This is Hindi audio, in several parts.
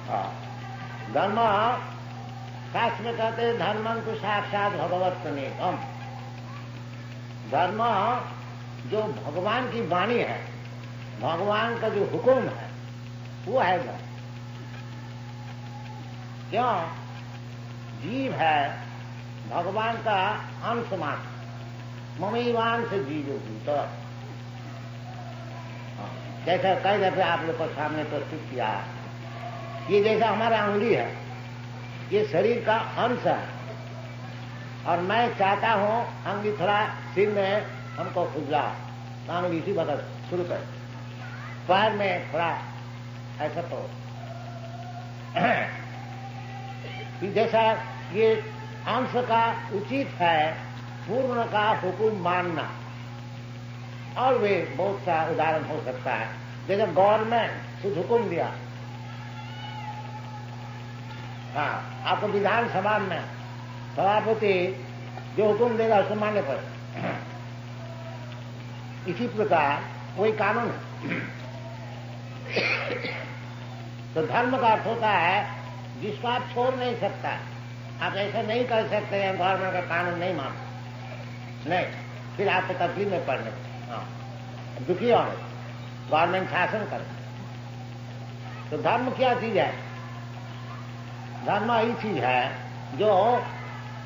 हाँ, धर्म शास्त्र में कहते हैं धर्मं तो साक्षात भगवत नेकम। धर्म जो भगवान की वाणी है, भगवान का जो हुक्म है, वो है धर्म। क्यों? जीव है भगवान का अंश मात्र, ममैवांश जीवो भूत। जैसा कई दफे आप लोग को सामने प्रस्तुत किया, ये जैसा हमारा अंगुली है, ये शरीर का अंश है, और मैं चाहता हूं अंगुली थोड़ा सिर में हमको खुजला, तो अंगुली इसी वक्त शुरू कर, पैर में थोड़ा ऐसा तो जैसा ये अंश का उचित है पूर्ण का हुक्म मानना। और वे बहुत सा उदाहरण हो सकता है, जैसे गवर्नमेंट कुछ हुक्म दिया, हाँ, आपको विधानसभा में सभापति जो हुक्म देगा उसको मानने पर, इसी प्रकार वही कानून है। तो धर्म का अर्थ होता है जिसको आप छोड़ नहीं सकता। आप ऐसा नहीं कर सकते हैं गवर्नमेंट का कानून नहीं मानते, नहीं, फिर आपको तकलीफ में पड़ने, हाँ, दुखी होने, गवर्नमेंट शासन करे। तो धर्म क्या चीज है? धर्म ही चीज है जो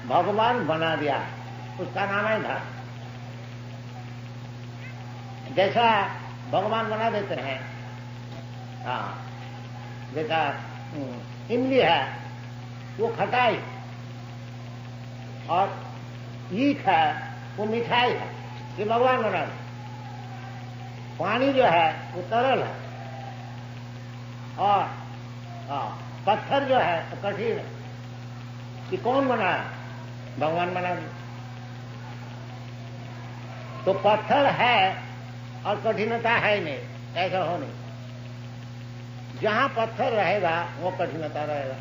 भगवान बना दिया, उसका नाम है धर्म। जैसा भगवान बना देते हैं, हाँ, जैसा इमली है वो खटाई, और ईख है वो मिठाई है, ये भगवान बना दे। पानी जो है वो तरल है, और पत्थर जो है वो कठिन है। कि कौन बनाया? भगवान बना दे। तो पत्थर है और कठिनता है नहीं, ऐसा हो नहीं। जहां पत्थर रहेगा वो कठिनता रहेगा,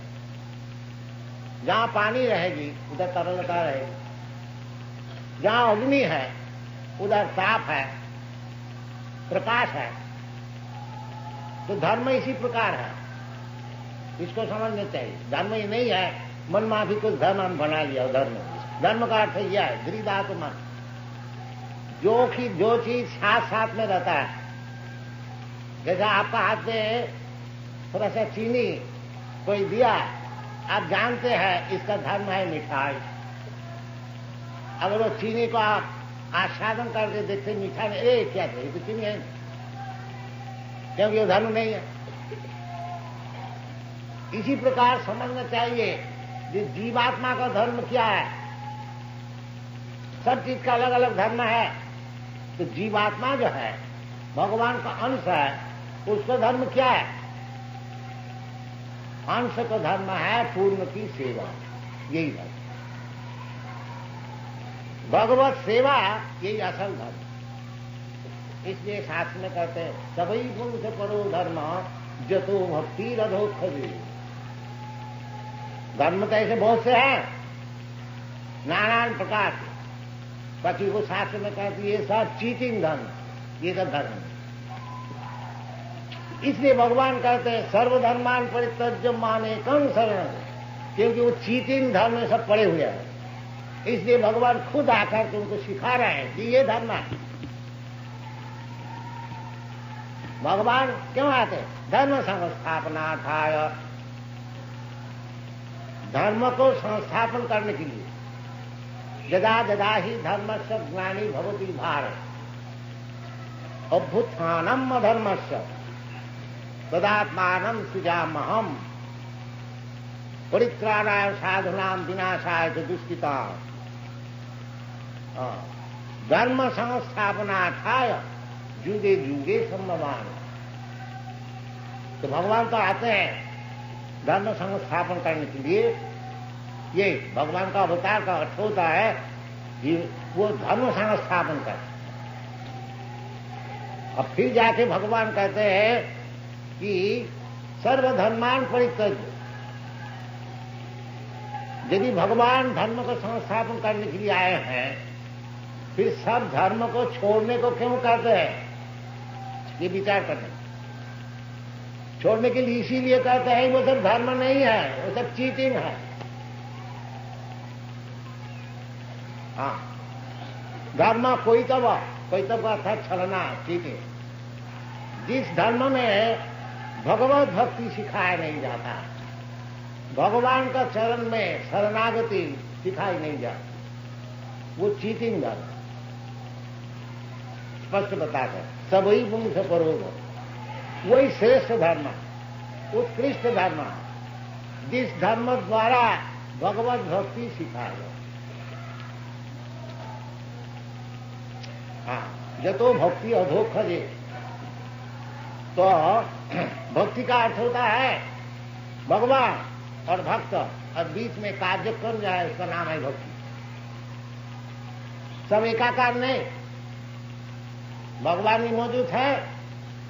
जहां पानी रहेगी उधर तरलता रहेगी, जहां अग्नि है उधर ताप है, प्रकाश है। तो धर्म इसी प्रकार है, इसको समझना चाहिए। धर्म ही नहीं है मन माफी कुछ धर्म हम बना लिया। धर्म का अर्थ यह है दृढ़ात्मा, जो चीज साथ साथ में रहता है। जैसा आपका हाथ में थोड़ा सा चीनी कोई दिया, आप जानते हैं इसका धर्म है मिठाई। अगर वो चीनी को आप आस्वादन करके देखते मीठा नहीं, ए क्या थे, तो चीनी है, क्योंकि वो धर्म नहीं है। इसी प्रकार समझना चाहिए कि जीवात्मा का धर्म क्या है। सब चीज का अलग अलग धर्म है। तो जीवात्मा जो है भगवान का अंश है, उसका धर्म क्या है? अंश का धर्म है पूर्ण की सेवा, यही धर्म। भगवत सेवा यही असल धर्म। इसलिए शास्त्र में कहते हैं सभी गुण से परो धर्म जतो भक्ति रधो खजे। धर्म तो ऐसे बहुत से हैं नाना प्रकार के, बाकी वो शास्त्र में कहते ये सब चीटिंग धर्म, ये सब धर्म। इसलिए भगवान कहते हैं सर्वधर्मान परित्यज्य मामेकं शरणं, क्योंकि वो चीटिंग धर्म में सब पड़े हुए हैं। इसलिए भगवान खुद आकर तुमको सिखा रहे हैं कि ये धर्म है। भगवान क्यों आते? धर्म संस्थापनार्थाय, धर्म को संस्थापन करने के लिए। यदा यदा ही धर्मस्य ज्ञानी भवति भारत अभ्युत्थानम् अधर्मस्य तदात्मानं सृजाम्यहम् परित्राणाय साधूनां विनाशाय च दुष्कृताम्। धर्म संस्थापनार्थाय युगे युगे संभवान। तो भगवान तो आते हैं धर्म संस्थापन करने के लिए। ये भगवान का अवतार का अर्थ होता है कि वो धर्म संस्थापन कर। अब फिर जाके भगवान कहते हैं कि सर्वधर्मान परित्यज्य। यदि भगवान धर्म को संस्थापन करने के लिए आए हैं, फिर सब धर्म को छोड़ने को क्यों कहते हैं? ये विचार करने। छोड़ने के लिए इसीलिए कहते हैं वो सब धर्म नहीं है, वो सब चीटिंग है। हाँ, धर्म कोई तब अर्थात छलना, चीटिंग। जिस धर्म में भगवत भक्ति सिखाया नहीं जाता, भगवान का चरण में शरणागति सिखाई नहीं जाती, वो चीटिंग धर्म। स्पष्ट बताकर सबई पुंस परोग, वही श्रेष्ठ धर्म, उत्कृष्ट धर्म, जिस धर्म द्वारा भगवत भक्ति सिखाया जाए। हाँ, जतो भक्ति अधोखजे, तो भक्ति का अर्थ होता है भगवान और भक्त, और बीच में कार्यक्रम जाए, उसका नाम है भक्ति। सब एकाकार नहीं, भगवान भी मौजूद है,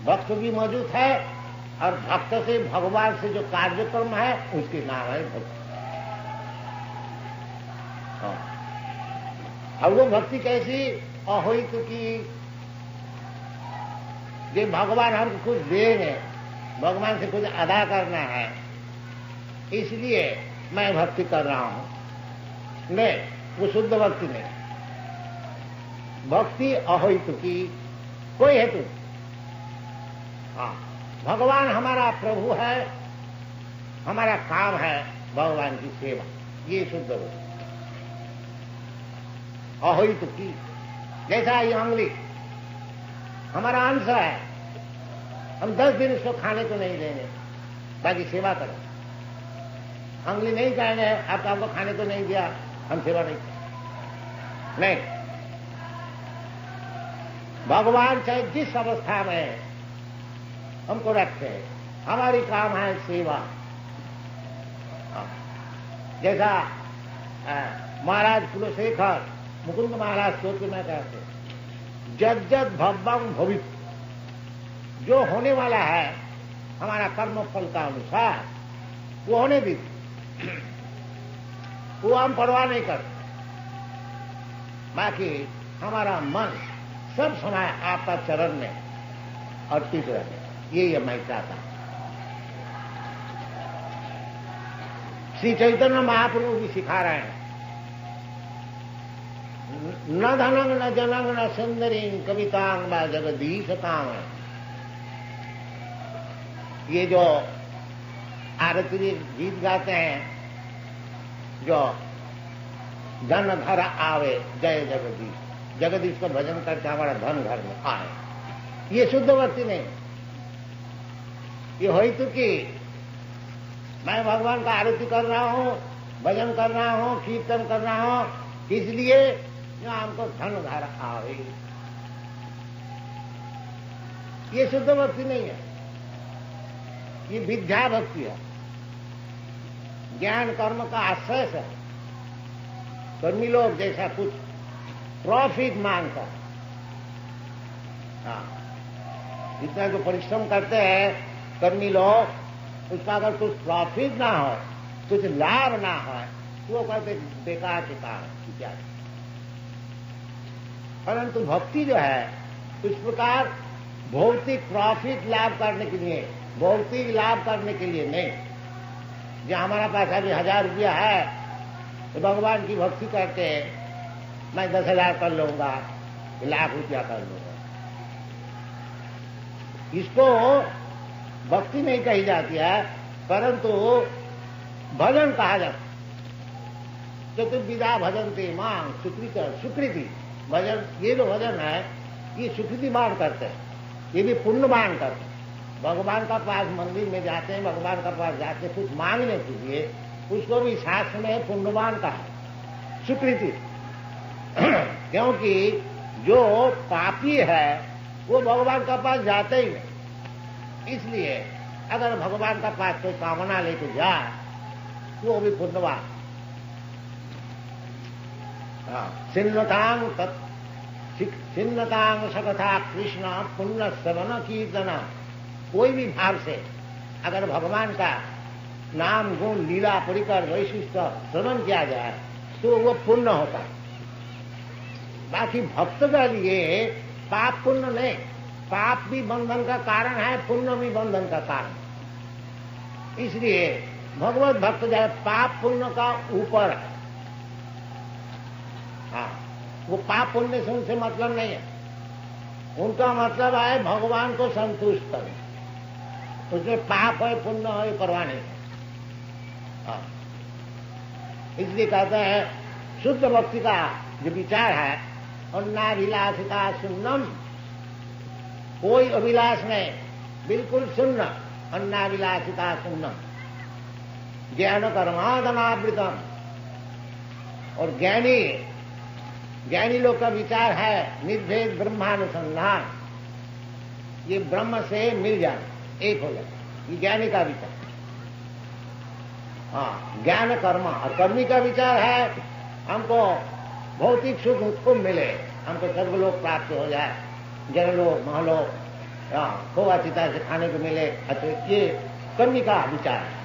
भक्त भी मौजूद है, और भक्त से भगवान से जो कार्यक्रम है उसके नाम है भक्ति। अब वो भक्ति कैसी? अहोइत की, जो भगवान हमको कुछ देंगे, भगवान से कुछ अदा करना है, इसलिए मैं भक्ति कर रहा हूं। नहीं, वो शुद्ध भक्ति नहीं। भक्ति अहोइत की, कोई हेतु। हाँ, भगवान हमारा प्रभु है, हमारा काम है भगवान की सेवा, ये शुद्ध भक्ति। अहोइत की, जैसा ये अंगुली हमारा अंश है, हम 10 दिन उसको खाने को नहीं देंगे, बाकी सेवा करो। अंगुली नहीं कहेंगे आपको खाने को नहीं दिया, हम सेवा नहीं करें। नहीं, भगवान चाहे जिस अवस्था में हमको रखे, हमारी काम है सेवा। जैसा महाराज कुलशेखर मुकुंद महाराज स्तोत्र में कहते, जज्जत भव्यम भवित, जो होने वाला है हमारा कर्म फल का अनुसार वो होने दीजिए, वो हम परवाह नहीं करते। बाकी हमारा मन सब समय आपका चरण में अर्पित रहे, ये मैं चाहता हूं। श्री चैतन्य महाप्रभु भी सिखा रहे हैं, न धनंग न जनंग न सुंदरी कवितांग व जगदीश काम। ये जो आरती गीत गाते हैं, जो धन घर आवे जय जगदीश, जगदीश का भजन करके हमारा धन घर में आए, ये शुद्ध भक्ति नहीं। ये होई तो कि मैं भगवान का आरती कर रहा हूं, भजन कर रहा हूं, कीर्तन कर रहा हूं, इसलिए जो हमको धन घर आवे, ये शुद्ध भक्ति नहीं है, ये विद्या भक्ति है, ज्ञान कर्म का आश्रय है। कर्मी लोग जैसा कुछ प्रॉफिट मांगता, इतना जो परिश्रम करते हैं कर्मी लोग, उसका अगर कुछ प्रॉफिट ना हो, कुछ लाभ ना हो, तो वो कहते बेकार के कारण इत्यादि। परंतु भक्ति जो है इस प्रकार भौतिक प्रॉफिट लाभ करने के लिए, भौतिक लाभ करने के लिए नहीं। जो हमारा पास अभी 1000 रुपया है तो भगवान की भक्ति करके मैं 10,000 कर लूंगा, 1,00,000 रुपया कर लूंगा, इसको भक्ति नहीं कही जाती है, परंतु भजन कहा जाता। चतुर्विधा भजनते मांग सुकृति भजन, ये जो भजन है ये सुकृति मान करते हैं, ये भी पुण्यमान करते हैं। भगवान का पास मंदिर में जाते हैं, भगवान का पास जाते हैं कुछ मांगने के लिए, उसको भी शास्त्र में पुण्यमान कहा है, सुकृति। क्योंकि जो पापी है वो भगवान का पास जाते ही नहीं, इसलिए अगर भगवान का पास कोई कामना लेके जाए वो भी पुण्यवान। छिन्नतांग सकथा कृष्ण पुण्य श्रवण कीर्तन, कोई भी भाव से अगर भगवान का नाम गुण लीला परिकर वैशिष्ट श्रवण किया जाए तो वो पुण्य होता है। बाकी भक्त के लिए पाप पुण्य नहीं, पाप भी बंधन का कारण है, पुण्य भी बंधन का कारण। इसलिए भगवत भक्त जो है पाप पुण्य का ऊपर है। हाँ, वो पाप पुण्य से उनसे मतलब नहीं है। उनका मतलब है भगवान को संतुष्ट करना। उसमें पाप है पुण्य है परवाह नहीं। हाँ, इसलिए कहते हैं शुद्ध भक्ति का जो विचार है, अन्नाभिलाषिता शून्यम, कोई अभिलाष नहीं, बिल्कुल शून्य, अन्नाभिलाषिता शून्यम, ज्ञान कर्मादनावृतम। और ज्ञानी लोग का विचार है निर्भेद ब्रह्मानुसंधान, ये ब्रह्म से मिल जाना, एक हो जाए, ये ज्ञानी का विचार। हाँ, ज्ञान कर्म, और कर्मी का विचार है हमको भौतिक सुख उसको मिले, हमको स्वर्गलोक प्राप्त हो जाए, जनलोक महलोक खोवा चिता से खाने को मिले। अच्छा, ये कर्मी का विचार है।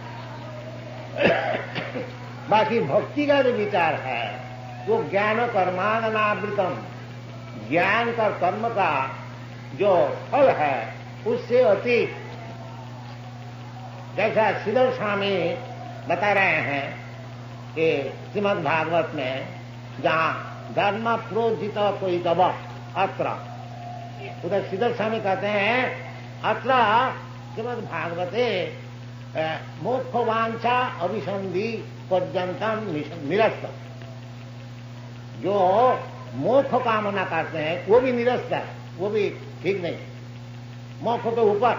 बाकी भक्ति का जो विचार है वो ज्ञान कर्माननावृतम, ज्ञान का कर्म का जो फल है उससे अतीत। जैसा श्रीधर स्वामी बता रहे हैं कि श्रीमद् भागवत में जहां धर्म प्रोजित कोई दब अत्र, उधर श्रीधर स्वामी कहते हैं अत्र श्रीमद् भागवते मोक्षवांछा अभिसंधि पर्यंतम निरस्त। जो मोक्ष कामना करते हैं वो भी निरस्त है, वो भी ठीक नहीं, मोक्ष के ऊपर।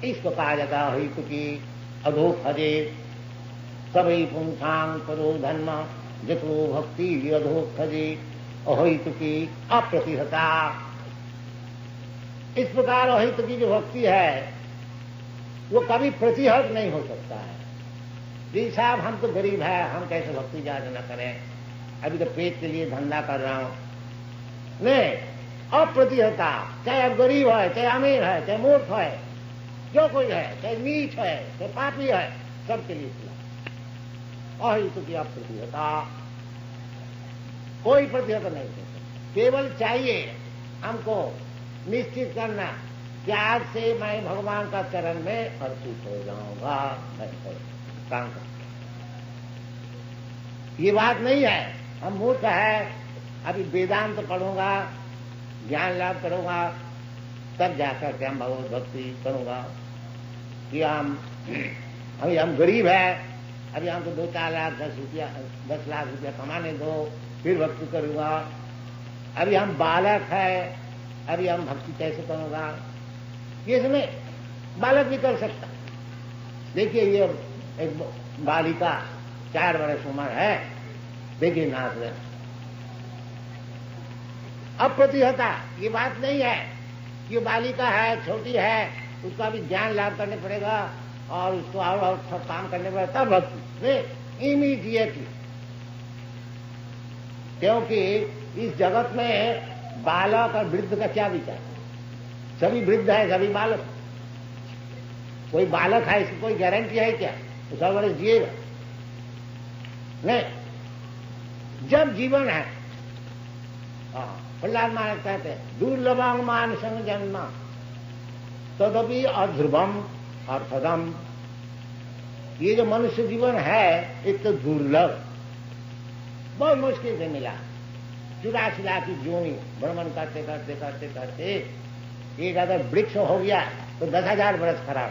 इसको कहा जाता है हित की अधोख हजे सभी पुंसांग परो धर्म जतो भक्ति अधोख हजे अहित की अप्रतिहता। इस प्रकार अहित की जो भक्ति है वो कभी प्रतिहत नहीं हो सकता है। जी साहब, हम तो गरीब है, हम कैसे भक्ति ज्यादा न करें, अभी तो पेट के लिए धंधा कर रहा हूं। नहीं, अप्रतिहता, चाहे अब गरीब है, चाहे अमीर है, चाहे मूर्ख है, जो कोई है, चाहे नीच है, चाहे पापी है, सबके लिए खुला। अहित की अप्रतिहता, कोई प्रतिहत नहीं हो सकता। केवल चाहिए हमको निश्चित करना कि आज से मैं भगवान का चरण में अर्पित हो जाऊंगा, काम कर। ये बात नहीं है हम मूर्ख है, अभी वेदांत तो पढ़ूंगा, ज्ञान लाभ करूंगा, तब जाकर के हम भगवत भक्ति करूंगा। कि अभी हम गरीब है, अभी हमको 2-4 लाख 10 लाख रुपया कमाने दो, फिर भक्ति करूंगा। अभी हम बालक है, अभी हम भक्ति कैसे करूंगा? ये समय बालक भी कर सकता। देखिए, ये एक बालिका 4 वर्ष उम्र है, देखिए नाच रहे। अप्रतिहता, ये बात नहीं है कि बालिका है, छोटी है, उसका भी ज्ञान लाभ करने पड़ेगा और उसको और सब काम करने पड़ेगा तब भक्ति इमीडिएटली। क्योंकि इस जगत में बालक और वृद्ध का क्या विचार? सभी वृद्ध है, सभी बालक। कोई बालक है इसकी कोई गारंटी है क्या? तो 100 वर्ष जिएगा? नहीं। जब जीवन है, प्रहलाद महाराज कहते हैं दुर्लभम मानसंग जन्म तदपि अध्रुवम अर्थदम। ये जो मनुष्य जीवन है एक तो दुर्लभ, बहुत मुश्किल से मिला। 84 लाख की जोनी भ्रमण करते करते करते करते एक अगर वृक्ष हो गया तो 10,000 वर्ष खराब।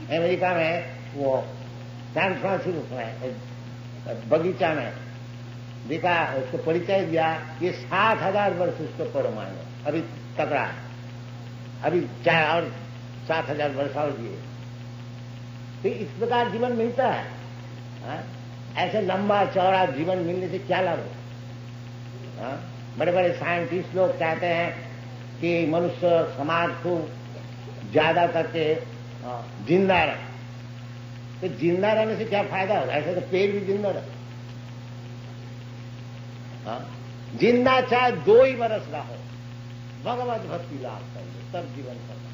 अमेरिका में वो सैन फ्रांसिस्को में बगीचा में देखा, उसको परिचय दिया, ये 7,000 वर्ष उसको परमाणु अभी तकड़ा है, अभी चाहे और 7,000 वर्ष और जिए। तो इस प्रकार जीवन मिलता है। ऐसे लंबा चौड़ा जीवन मिलने से क्या लाभ हो? बड़े बड़े साइंटिस्ट लोग कहते हैं कि मनुष्य समाज को ज्यादा करके जिंदा रहे। तो जिंदा रहने से क्या फायदा होगा? ऐसे तो पेड़ भी जिंदा रहे। जिंदा चाहे 2 ही वर्ष का हो, भगवत भक्ति लाभ करेंगे तब जीवन करना।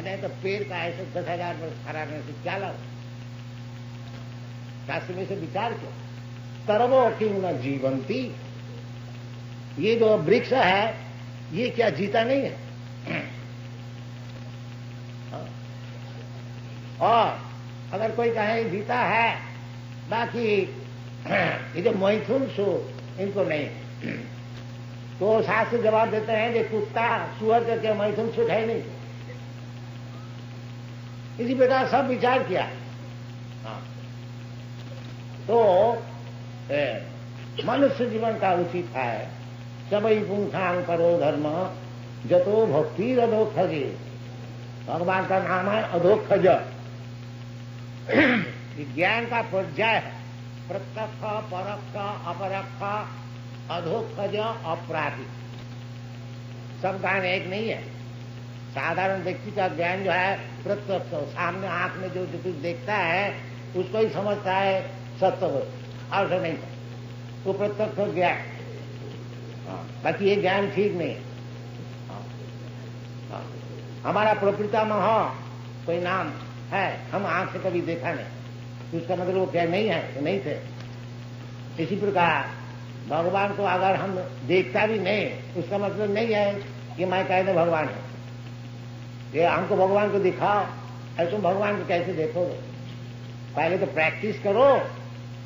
नहीं तो पेड़ का ऐसे 10,000 वर्ष खड़ा रहने से क्या लाभ? शास्त्र में से विचार किया, तरवो किंग न जीवंती। ये जो वृक्ष है ये क्या जीता नहीं है? और अगर कोई कहे जीता है, बाकी ये जो मैथुन सु इनको नहीं, तो शास्त्र जवाब देते हैं कि कुत्ता सुअर करके मैथुन सुख है नहीं। इसी प्रकार सब विचार किया। हाँ। तो मनुष्य जीवन का उचित है सबई पुंखान करो धर्म जतो भक्ति अधोक्षजे। भगवान का नाम है अधोक्षज। ज्ञान का पर्याय है प्रत्यक्ष, परोक्ष, अपरोक्ष, अधोक्षज, अपराधी। सब ज्ञान एक नहीं है। साधारण व्यक्ति का ज्ञान जो है प्रत्यक्ष, सामने आंख में जो कुछ देखता है उसको ही समझता है सत्य, और तो नहीं, वो प्रत्यक्ष ज्ञान। बाकी ये ज्ञान ठीक नहीं है। हमारा प्रपितामह कोई नाम है, हम आंख से कभी देखा नहीं, तो उसका मतलब वो क्या नहीं है, तो नहीं थे। इसी प्रकार भगवान को अगर हम देखता भी नहीं, उसका मतलब नहीं है कि मैं कहते भगवान है। ये हमको भगवान को दिखाओ, अरे तुम भगवान को कैसे देखोगे? पहले तो प्रैक्टिस करो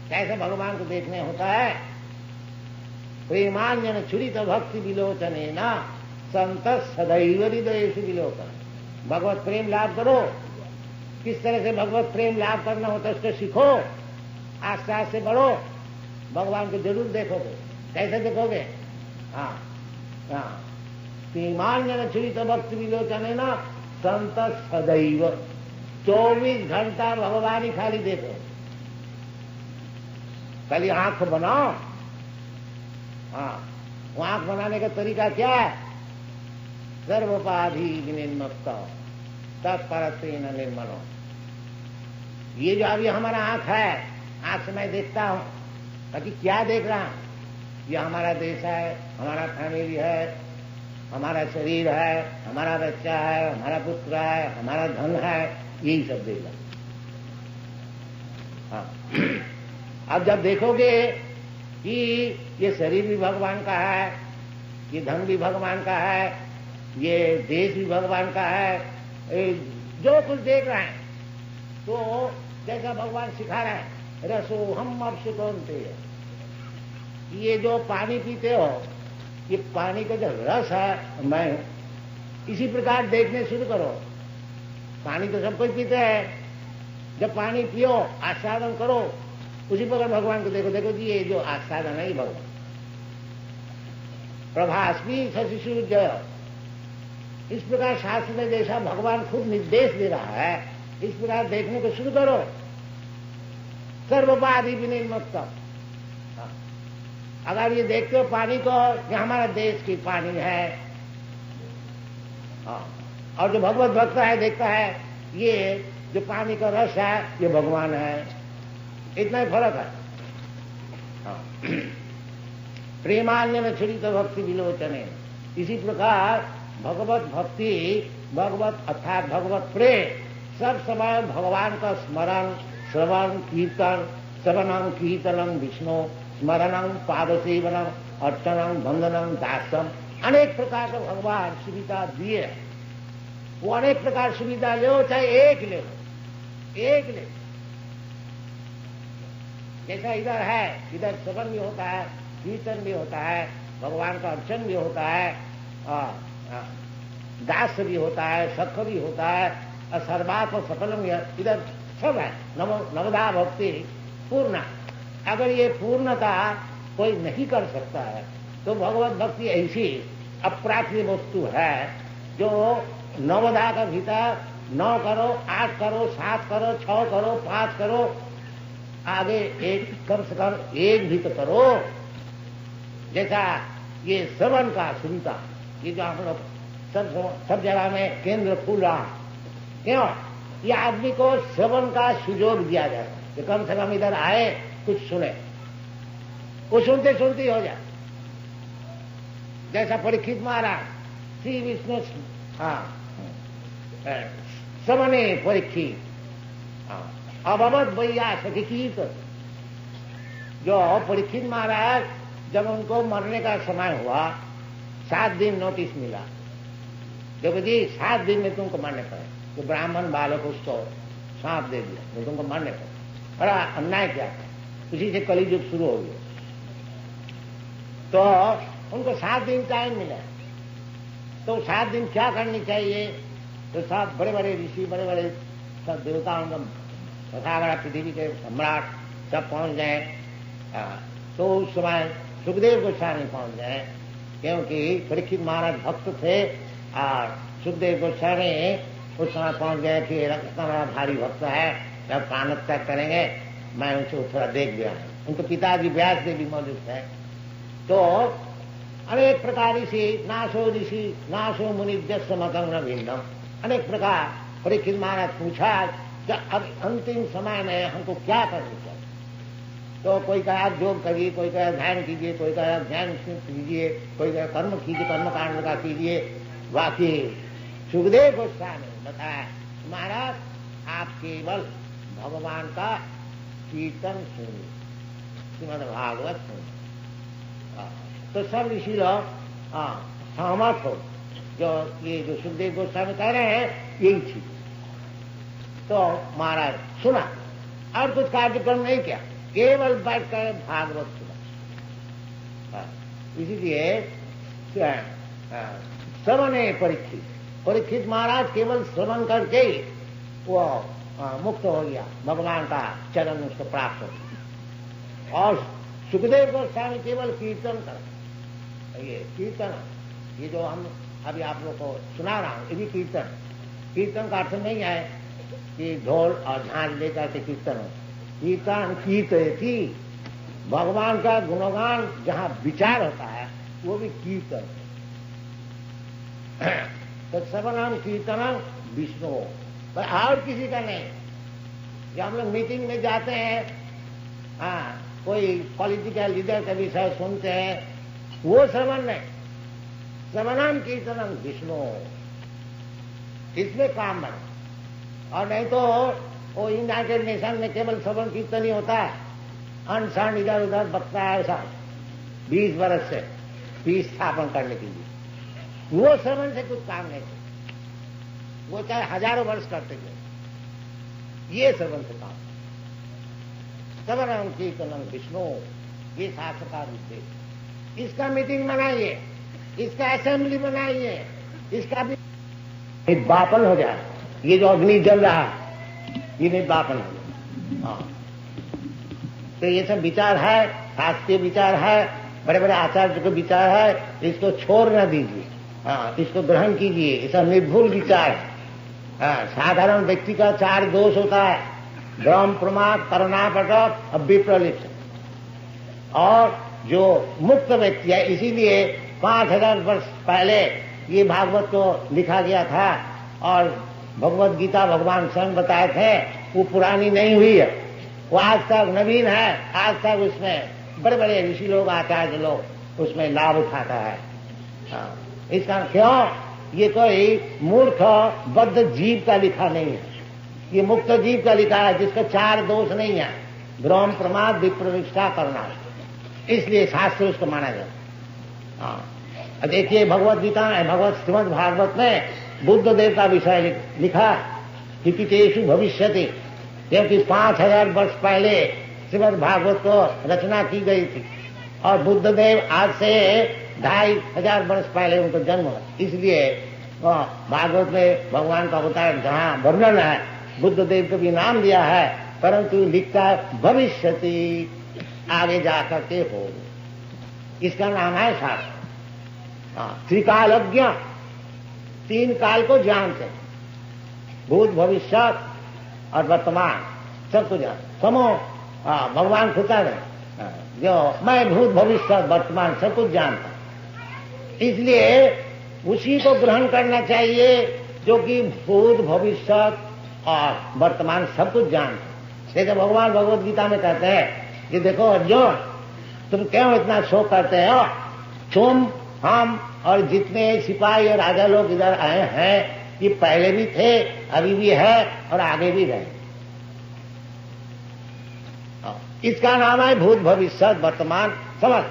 कैसे भगवान को देखने होता है। प्रेमान्यन छुरित भक्ति विलोचने न संत सदैव हृदयेषु विलोकन। भगवत प्रेम लाभ करो। किस तरह से भगवत प्रेम लाभ करना होता है उसको सीखो, आस्ते आस्ते बढ़ो, भगवान को जरूर देखोगे। कैसे देखोगे? हाँ हाँ, प्रेमान्यन छुरित भक्ति विलोचने न संत सदैव। 24 घंटा भगवान ही खाली देखो। खाली आंख बनाओ। हाँ, वो आंख बनाने का तरीका क्या है? सर्वोपाधि विनिर्मुक्त तत्परत्वेन निर्मलो। ये जो अभी हमारा आंख है, आंख से मैं देखता हूं, बाकी क्या देख रहा हूं? ये हमारा देश है, हमारा फैमिली है, हमारा शरीर है, हमारा बच्चा है, हमारा पुत्र है, हमारा धन है, यही सब देख रहा। हाँ। अब जब देखोगे कि ये शरीर भी भगवान का है, ये धन भी भगवान का है, ये देश भी भगवान का है, जो कुछ देख रहे हैं, तो जैसा भगवान सिखा रहे हैं, रसो हम अब सुकौनते, ये जो पानी पीते हो, ये पानी का जो रस है मैं हूं। इसी प्रकार देखने शुरू करो। पानी तो सब कोई पीते हैं। जब पानी पियो, आस्वादन करो, उसी प्रकार भगवान को देखो। देखो जी, ये जो आस्वादन है भगवान। प्रभास्मी शशिसूर्य, इस प्रकार शास्त्र में जैसा भगवान खुद निर्देश दे रहा है, इस प्रकार देखने को शुरू करो। सर्वोपाधि विनिर्मुक्त। अगर ये देखते हो पानी को कि हमारा देश की पानी है, और जो भगवत भक्त है देखता है ये जो पानी का रस है ये भगवान है, इतना ही फर्क है। प्रेमान्यन छुरित भक्ति विलोचने। इसी प्रकार भगवत भक्ति, भगवत अर्थात भगवत प्रेम, सब समय भगवान का स्मरण, श्रवण, कीर्तन, श्रवणं कीर्तनं विष्णु, स्मरणं पादसेवनम, अर्चनम, वंदनम, दासम, अनेक प्रकार का भगवान सुविधा दिए। वो अनेक प्रकार सुविधा लो, चाहे एक ले लो, एक ले। जैसा इधर है, इधर श्रवण भी होता है, कीर्तन भी होता है, भगवान का अर्चन भी होता है, दास भी होता है, सख भी होता है, और सर्वात्म सफलम इधर सब है। नवदा भक्ति पूर्ण। अगर ये पूर्णता कोई नहीं कर सकता है तो भगवत भक्ति ऐसी अप्राप्य वस्तु है जो नवदा का भीतर 9 करो, 8 करो, 7 करो, 6 करो, 5 करो, आगे एक कम से कम एक भी तो करो। जैसा ये श्रवण का सुनता, ये जो हम लोग सब जगह में केंद्र खुल रहा, क्यों? ये आदमी को श्रवण का सुयोग दिया जाए कि कम से कम इधर आए, कुछ सुने, वो सुनते सुनते हो जाए। जैसा परीक्षित महाराज श्री विष्णु समने परीक्षित अभवत भैया सखीत। जो परीक्षित महाराज जब उनको मरने का समय हुआ, 7 दिन नोटिस मिला, देखो जी 7 दिन में तुमको मरने पड़े। तो ब्राह्मण बालक उसको सांप दे दिया तो तुमको मरने को, बड़ा अन्याय क्या था। उसी से कलियुग शुरू हो गया। तो उनको 7 दिन टाइम मिला, तो 7 दिन क्या करनी चाहिए। तो सब बड़े बड़े ऋषि, बड़े बड़े सब देवताओं का तथागत पृथ्वी के सम्राट सब पहुंच गए। तो उस समय सुखदेव गोस्वामी पहुंच गए, क्योंकि परीक्षित महाराज भक्त थे और सुखदेव गोस्वामी उस समय पहुंच गए कि इतना बड़ा भारी भक्त है, जब प्राण त्याग करेंगे मैं उनको थोड़ा देख गया। उनके पिताजी व्यास देव भी मौजूद थे। तो अनेक प्रकार ऋषि नाशो मुनि जस्य मतम न भिन्नम, अनेक प्रकार परीक्षित महाराज पूछा जब अब अंतिम समय में हमको क्या करना चाहिए। तो कोई कहा योग करिए, कोई कहा ध्यान कीजिए, कोई कहा ध्यान कीजिए, कोई कहा कर्म कीजिए, कर्म कांड का कीजिए। बाकी सुखदेव गोस्वामी ने बताया महाराज आप केवल भगवान का कीर्तन सुनिए, श्रीमद् भागवत सुनिए। तो सब ऋषि लोग सहमत हो, जो ये जो सुखदेव गोस्वामी कह रहे हैं यही चीज। तो महाराज सुना और कुछ कार्यक्रम नहीं किया, केवल बैठकर भागवत सुना। इसीलिए श्रवण परीक्षित महाराज केवल श्रवण करके ही वो मुक्त हो गया, भगवान का चरण उसको प्राप्त हो गया। और सुखदेव गोस्वामी केवल कीर्तन कर, ये कीर्तन, ये जो हम अभी आप लोग को सुना रहा हूं ये भी कीर्तन का अर्थ नहीं है कि ढोल और झांझ लेकर के कीर्तन हो। कीर्तन कीर्तयति, भगवान का गुणगान जहां विचार होता है वो भी कीर्तन। तो श्रवणम कीर्तनम विष्णु, और किसी का नहीं। जब हम लोग मीटिंग में जाते हैं, कोई पॉलिटिकल लीडर का विषय सुनते हैं, वो श्रवण नहीं, श्रवणम कीर्तनम विष्णु, इसमें काम बने। और नहीं तो वो यूनाइटेड नेशन में केवल श्रवण कीर्तन ही होता है, अनशन इधर उधर बकता है ऐसा 20 वर्ष से पीस स्थापन करने के लिए। वो श्रवण से कुछ काम नहीं, वो चाहे हजारों वर्ष करते थे, ये श्रवण से काम। श्रवणम कीर्तनम विष्णु, ये शास्त्र का उद्देश्य। इसका मीटिंग बनाइए, इसका असेंबली बनाइए, इसका भी बापन हो जाए। ये जो अग्नि जल रहा है ये निर्वापन हो जाए। हाँ, तो ये सब विचार है, शास्त्रीय विचार है, बड़े बड़े आचार्य के विचार है, इसको छोड़ न दीजिए। हाँ, इसको ग्रहण कीजिए, ये सब निर्भुल विचार है। हाँ, साधारण व्यक्ति का 4 दोष होता है, भ्रम, प्रमाद, करुणापटक और विप्रलिप्त। और जो मुक्त व्यक्ति है, इसीलिए 5000 वर्ष पहले ये भागवत को लिखा गया था। और भगवत गीता भगवान स्वयं बताए थे, वो पुरानी नहीं हुई है, वो आज तक नवीन है। आज तक उसमें बड़े बड़े ऋषि लोग, आचार्य लोग उसमें लाभ उठाता है। इसका क्यों? ये कोई मूर्ख बद्ध जीव का लिखा नहीं है, ये मुक्त जीव का लिखा है, जिसका 4 दोष नहीं है, भ्रम, प्रमाद, विप्रविष्टा, करना। इसलिए शास्त्र उसको माना जाता। हाँ, देखिए भगवत गीता में, भगवत श्रीमद् भागवत में बुद्ध देव का विषय लिखा, हितेषु भविष्यति, क्योंकि 5000 वर्ष पहले श्रीमद् भागवत को रचना की गई थी। और बुद्ध देव आज से 2500 वर्ष पहले उनको जन्म हुआ। इसलिए भागवत में भगवान का अवतार जहां वर्णन है, बुद्ध देव को भी नाम दिया है, परंतु लिखता है भविष्यति, आगे जाकर के हो। इसका नाम है शास्त्र। त्रिकालज्ञ, 3 काल को जानते, भूत, भविष्य और वर्तमान, सबको जानते। समो भगवान खुदा है जो मैं भूत, भविष्य, वर्तमान सब कुछ जानता। इसलिए उसी को ग्रहण करना चाहिए जो कि भूत, भविष्य और वर्तमान सब कुछ जानता। जैसे भगवान भगवत गीता में कहते हैं कि देखो अर्जुन, तुम क्यों इतना शोक करते हो? तुम, हम और जितने सिपाही और राजा लोग इधर आए हैं, ये पहले भी थे, अभी भी है और आगे भी रहे। इसका नाम है भूत, भविष्य, वर्तमान समझ।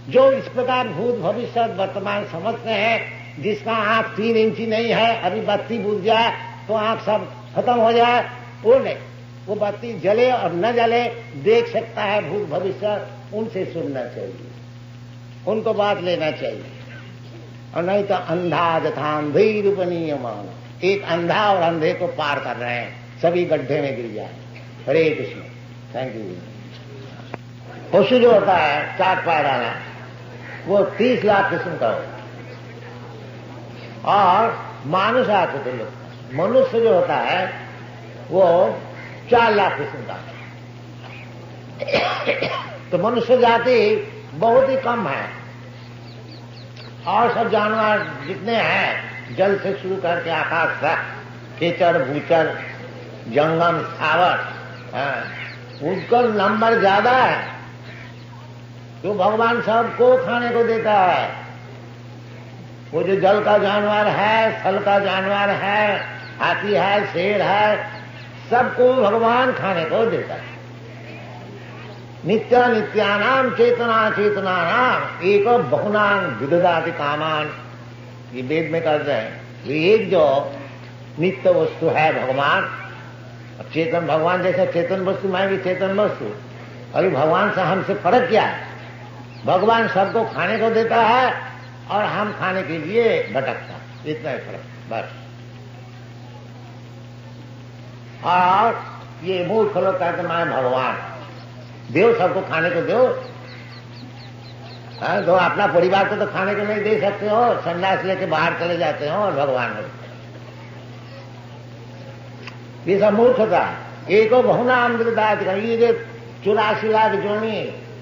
जो इस प्रकार भूत, भविष्य, वर्तमान समझते हैं, जिसका आंख 3 इंची नहीं है, अभी बत्ती बुझ जाए तो आंख सब खत्म हो जाए, वो नहीं, वो बत्ती जले और न जले देख सकता है भूत भविष्य, उनसे सुनना चाहिए, उनको बात लेना चाहिए। और नहीं तो अंधा जथा अंधे रूपनीय माना, एक अंधा और अंधे को पार कर रहे हैं, सभी गड्ढे में गिर जाए। हरे कृष्ण। Thank you. पशु जो होता है चार पैर वाला, वो 30 लाख किस्म का होता है। और मानुष आते लोग, मनुष्य जो होता है वो 4 लाख किस्म का है। तो मनुष्य जाति बहुत ही कम है। और सब जानवर जितने हैं, जल से शुरू करके आकाश तक, कीचड़ भूचड़ जंगम सावर, उनका नंबर ज्यादा है। तो भगवान सबको खाने को देता है। वो जो जल का जानवर है, थल का जानवर है, हाथी है, शेर है, सबको भगवान खाने को देता है। नित्य नित्यानाम चेतना चेतनानाम एक बहुनाम विदधाति कामान, ये वेद में कर रहे हैं। ये एक जो नित्य वस्तु है भगवान, चेतन भगवान जैसा चेतन वस्तु, मैं भी चेतन वस्तु। अरे भगवान से हमसे फर्क क्या है? भगवान सबको खाने को देता है और हम खाने के लिए भटकता, इतना ही फर्क बस। और ये मूर्ख लोग कहते मैं भगवान, देव सबको खाने को दो। तो अपना परिवार को तो खाने को नहीं दे सकते हो, संन्यास लेके बाहर चले जाते हो और भगवान हो। ये सब मूर्खता। एको बहुनाम विदधाति, ये जो 84 लाख जोनी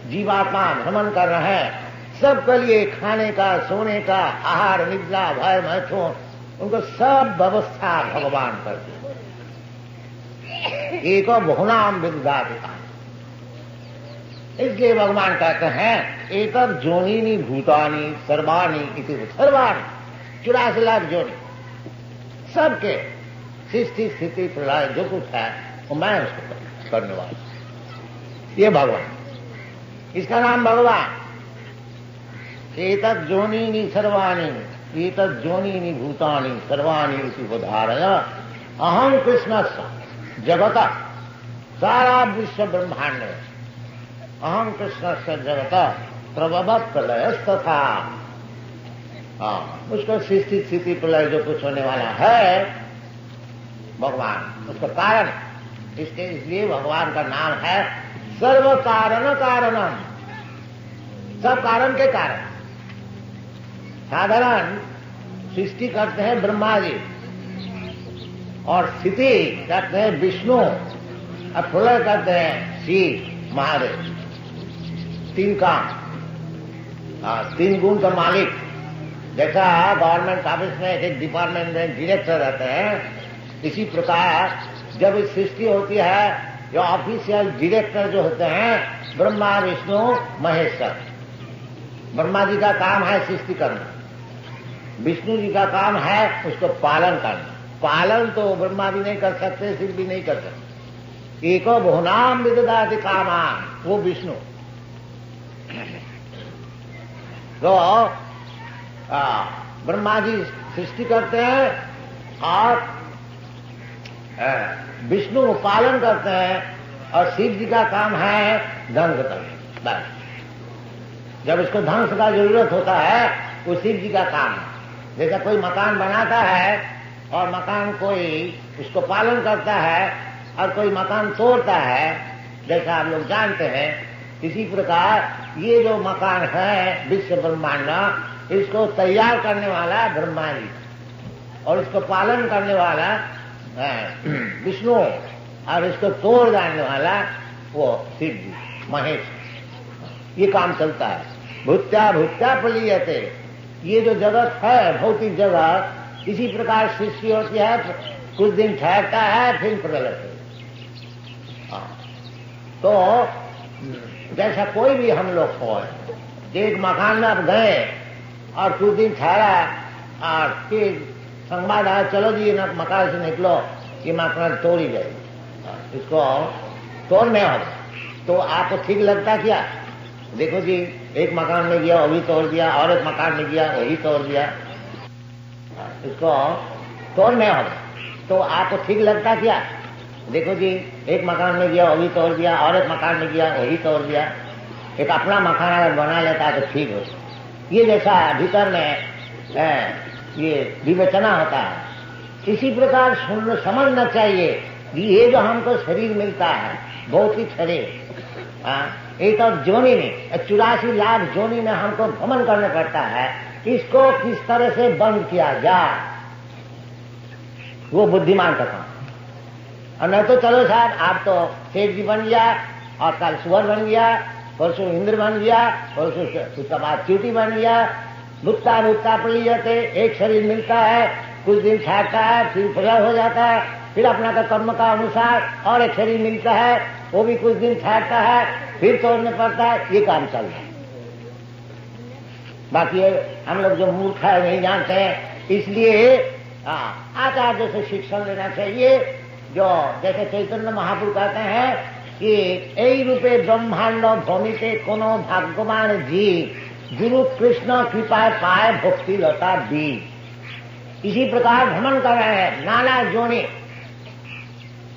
जीवात्मा भ्रमण कर रहे हैं, सबके लिए खाने का, सोने का, आहार, निद्रा, भय, मैथुन, उनको सब व्यवस्था भगवान करते हैं। एको बहुनाम विदधाति, इसलिए भगवान कहते हैं एतद् जोनिनी भूतानि सर्वाणि इति, सर्वाणि 84 लाख जोनी, सबके सृष्टि स्थिति प्रलय जो कुछ है वो मैं उसको करने वाला। ये भगवान, इसका नाम भगवान। एतद् जोनिनी सर्वाणि, एतद् जोनिनी भूतानि सर्वाणि इति उदाहरय अहं कृष्णस्य जगत, सारा विश्व ब्रह्मांड में अहं कृष्णस्य जगत प्रभव प्रलयस्तथा, उसका सृष्टि स्थिति प्रलय जो कुछ होने वाला है भगवान, उसका कारण। इसलिए भगवान का नाम है सर्व कारण कारणम, सब कारण के कारण। साधारण सृष्टि करते हैं ब्रह्मा जी, और स्थिति करते हैं विष्णु, और प्रलय करते हैं शिव महादेव। 3 काम, 3 गुण का मालिक। जैसा गवर्नमेंट ऑफिस में एक डिपार्टमेंट में डायरेक्टर रहते हैं, इसी प्रकार जब इस सृष्टि होती है, जो ऑफिशियल डायरेक्टर जो होते हैं ब्रह्मा विष्णु महेश्वर। ब्रह्मा जी का काम है सृष्टि करना, विष्णु जी का काम है उसको पालन करना। पालन तो ब्रह्मा भी नहीं कर सकते, शिव भी नहीं कर सकते। एको बहुनाम विदधाति कामान, वो विष्णु। तो ब्रह्मा जी सृष्टि करते हैं और विष्णु पालन करते हैं, और शिव जी का काम है ध्वंस करना। बस जब इसको ध्वंस का जरूरत होता है वो शिव जी का काम है। जैसा कोई मकान बनाता है और मकान कोई उसको पालन करता है और कोई मकान तोड़ता है, जैसा आप लोग जानते हैं, इसी प्रकार ये जो मकान है विश्व ब्रह्मांड, इसको तैयार करने वाला ब्रह्मा जी और इसको पालन करने वाला विष्णु, और इसको तोड़ डालने वाला वो शिव जी महेश। ये काम चलता है। भूत्या भूत्या प्रलीयते, ये जो जगत है भौतिक जगत, इसी प्रकार सृष्टि होती है, कुछ दिन ठहरता है फिर प्रलय। तो जैसा कोई भी हम लोग हो, एक मकान में आप गए और कुछ दिन ठहरा और फिर संवाद आया चलो जी ना मकान से निकलो, ये मकान तोड़ ही जाएगी, इसको तोड़ने होगा। तो आपको ठीक लगता क्या? देखो जी एक मकान में गया वो भी तोड़ दिया, और एक मकान में गया वो भी तोड़ दिया, इसको तोड़ने होगा। तो आपको ठीक लगता क्या? देखो जी, एक मकान में गया वही तोड़ दिया, और एक मकान में गया वही तोड़ दिया। एक अपना मकान अगर बना लेता है तो ठीक हो। ये जैसा भीतर में ये विवेचना होता है, इसी प्रकार समझना चाहिए कि ये जो हमको शरीर मिलता है, भौतिक शरीर, एक और जोनी में 84 लाख जोनी में हमको भ्रमण करना पड़ता है, इसको किस तरह से बंद किया जाए, वो बुद्धिमान का काम। और नहीं तो चलो साहब, आप तो शेर जी बन गया, और कल सुअर बन गया, परसों इंद्र बन गया, परसों उसके बाद चींटी बन गया, भुट्टा भुट्टा पड़ी जाते। एक शरीर मिलता है, कुछ दिन छाटता है, फिर प्रलय हो जाता है, फिर अपना का कर्म का अनुसार और एक शरीर मिलता है, वो भी कुछ दिन छाटता है, फिर तोड़ने पड़ता है। ये काम चल रहा है। बाकी हम लोग जो मूर्ख है नहीं जानते हैं, इसलिए आचार्य से शिक्षण लेना चाहिए। जो जैसे चैतन्य महाप्रभु कहते हैं कि यही रूपे ब्रह्मांड भूमिते कोनो भगवान जी गुरु कृष्ण कृपा पाए भक्ति लता दी। इसी प्रकार भ्रमण कर रहे हैं नाना जोनी,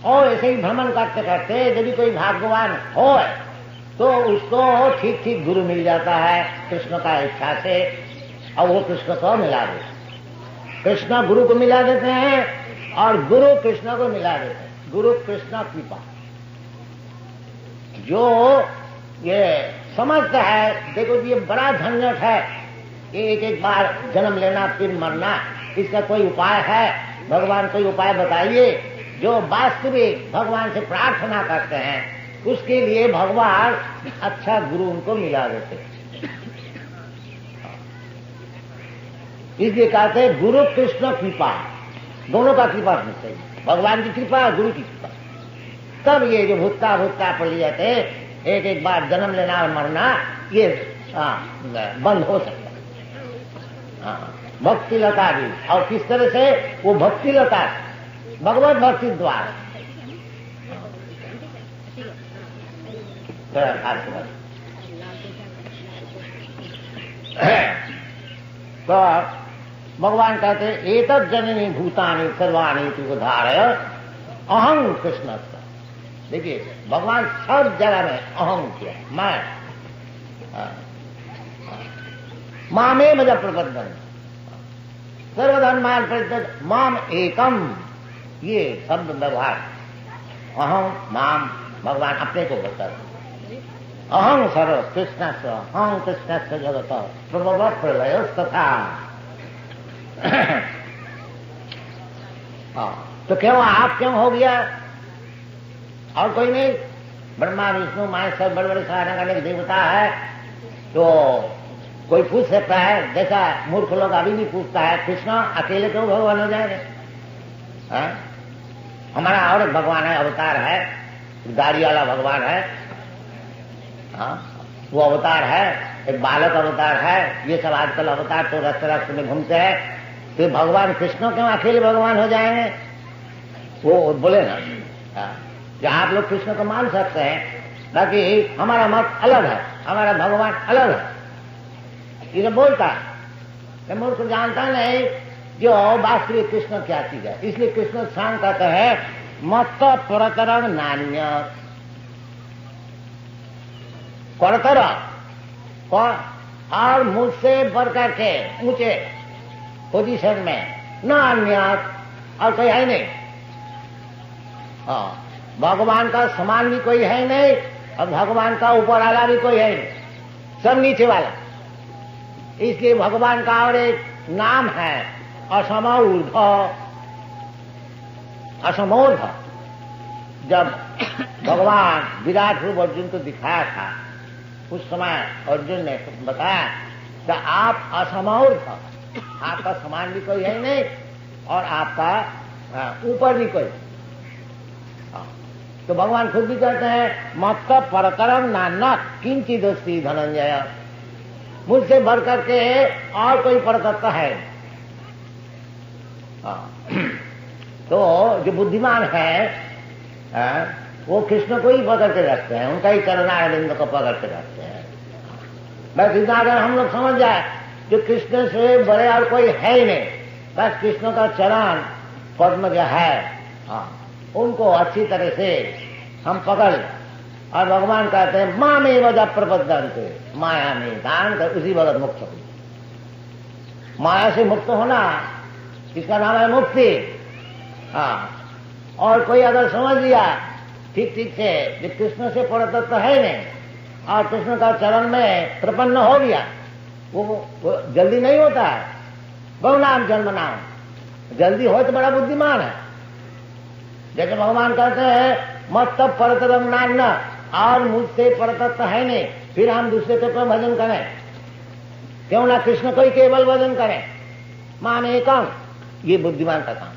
और ऐसे ही भ्रमण करते करते यदि कोई भाग्यवान हो तो उसको ठीक ठीक गुरु मिल जाता है कृष्ण का इच्छा से, और वो कृष्ण को मिला देते। कृष्ण गुरु को मिला देते हैं और गुरु कृष्ण को मिला देते हैं। गुरु कृष्ण कृपा। जो ये समझता है, देखो ये बड़ा झंझट है, एक एक बार जन्म लेना फिर मरना, इसका कोई उपाय है? भगवान कोई उपाय बताइए। जो वास्तविक भगवान से प्रार्थना करते हैं उसके लिए भगवान अच्छा गुरु उनको मिला देते हैं। इसलिए कहते हैं गुरु कृष्ण कृपा, दोनों का कृपा होनी चाहिए, भगवान की कृपा और गुरु की कृपा। तब ये जो भुट्टा भुट्टा पड़ जाते एक एक बार जन्म लेना और मरना, ये बंद हो सकता है। भक्ति लता भी, और किस तरह से? वो भक्ति लता भगवत भक्ति द्वारा। तो भगवान कहते एतत् जननी भूतानि सर्वाणि तुधारय अहं कृष्ण। देखिए भगवान सब जगह में अहं किया, मैं मामे मज प्रबंधन सर्वधर्मान परित्यज माम एकम, ये शब्द व्यवहार अहं माम भगवान अपने को बताते। अहं सर्व कृष्ण से, अहं कृष्ण से जगत प्रभव प्रलय तथा। तो क्यों आप क्यों हो गया? और कोई नहीं? ब्रह्मा विष्णु महेश बड़े बड़े साधना करने के देवता है, तो कोई पूछ सकता है, जैसा मूर्ख लोग अभी भी पूछता है कृष्ण अकेले क्यों भगवान हो जाएंगे? हमारा और एक भगवान है, अवतार है, गाड़ी वाला भगवान है, वो अवतार है, एक बालक अवतार है। ये सब आजकल अवतार तो रास्ते रास्ते में घूमते हैं। तो भगवान कृष्ण क्यों अकेले भगवान हो जाएंगे? वो बोले ना, जो आप लोग कृष्ण को मान सकते हैं, बाकी हमारा मत अलग है, हमारा भगवान अलग है, ये तो बोलता है। मूर्ख जानता नहीं जो वास्तविक कृष्ण क्या चीज है। इसलिए कृष्ण सांग कहते हैं मत परतरण नान्य परतर, और मुझसे बढ़कर के ऊंचे पोजीशन में न अन्य और कोई है नहीं। भगवान का समान भी कोई है नहीं, और भगवान का ऊपर वाला भी कोई है नहीं, सब नीचे वाला। इसलिए भगवान का और एक नाम है असमोर्ध। असमोर्ध जब भगवान विराट रूप अर्जुन को दिखाया था, उस समय अर्जुन ने बताया कि आप असमोर्ध, आपका समान भी कोई है नहीं और आपका ऊपर भी कोई। तो भगवान खुद भी कहते हैं मत परतरम नान्य किंचिदस्ति धनंजय, मुझसे बढ़ करके और कोई परतत्व है। तो जो बुद्धिमान है वो कृष्ण को ही पकड़ के रखते हैं, उनका ही चरणारविंद को पकड़ के रखते हैं। बस इतना अगर हम लोग समझ जाए जो कृष्ण से बड़े और कोई है ही नहीं, बस कृष्ण का चरण पद्म जो है, उनको अच्छी तरह से हम पकड़ लें। और भगवान कहते हैं माँ में वजह प्रबद्धंते, माया में दान कर उसी वक्त मुक्त हो। माया से मुक्त होना इसका नाम है मुक्ति। हाँ, और कोई अगर समझ लिया ठीक ठीक से कि कृष्ण से परतत्व है नहीं और कृष्ण का चरण में प्रपन्न हो गया, वो जल्दी नहीं होता है। बहुनाम जन्म नाम, जल्दी हो तो बड़ा बुद्धिमान है। जैसे भगवान कहते हैं मत तब परतरम नाम न, और मुझसे परतत्व है नहीं, फिर हम दूसरे के क्यों भजन करें? क्यों ना कृष्ण को ही केवल भजन करें, माने काम, ये बुद्धिमान का काम।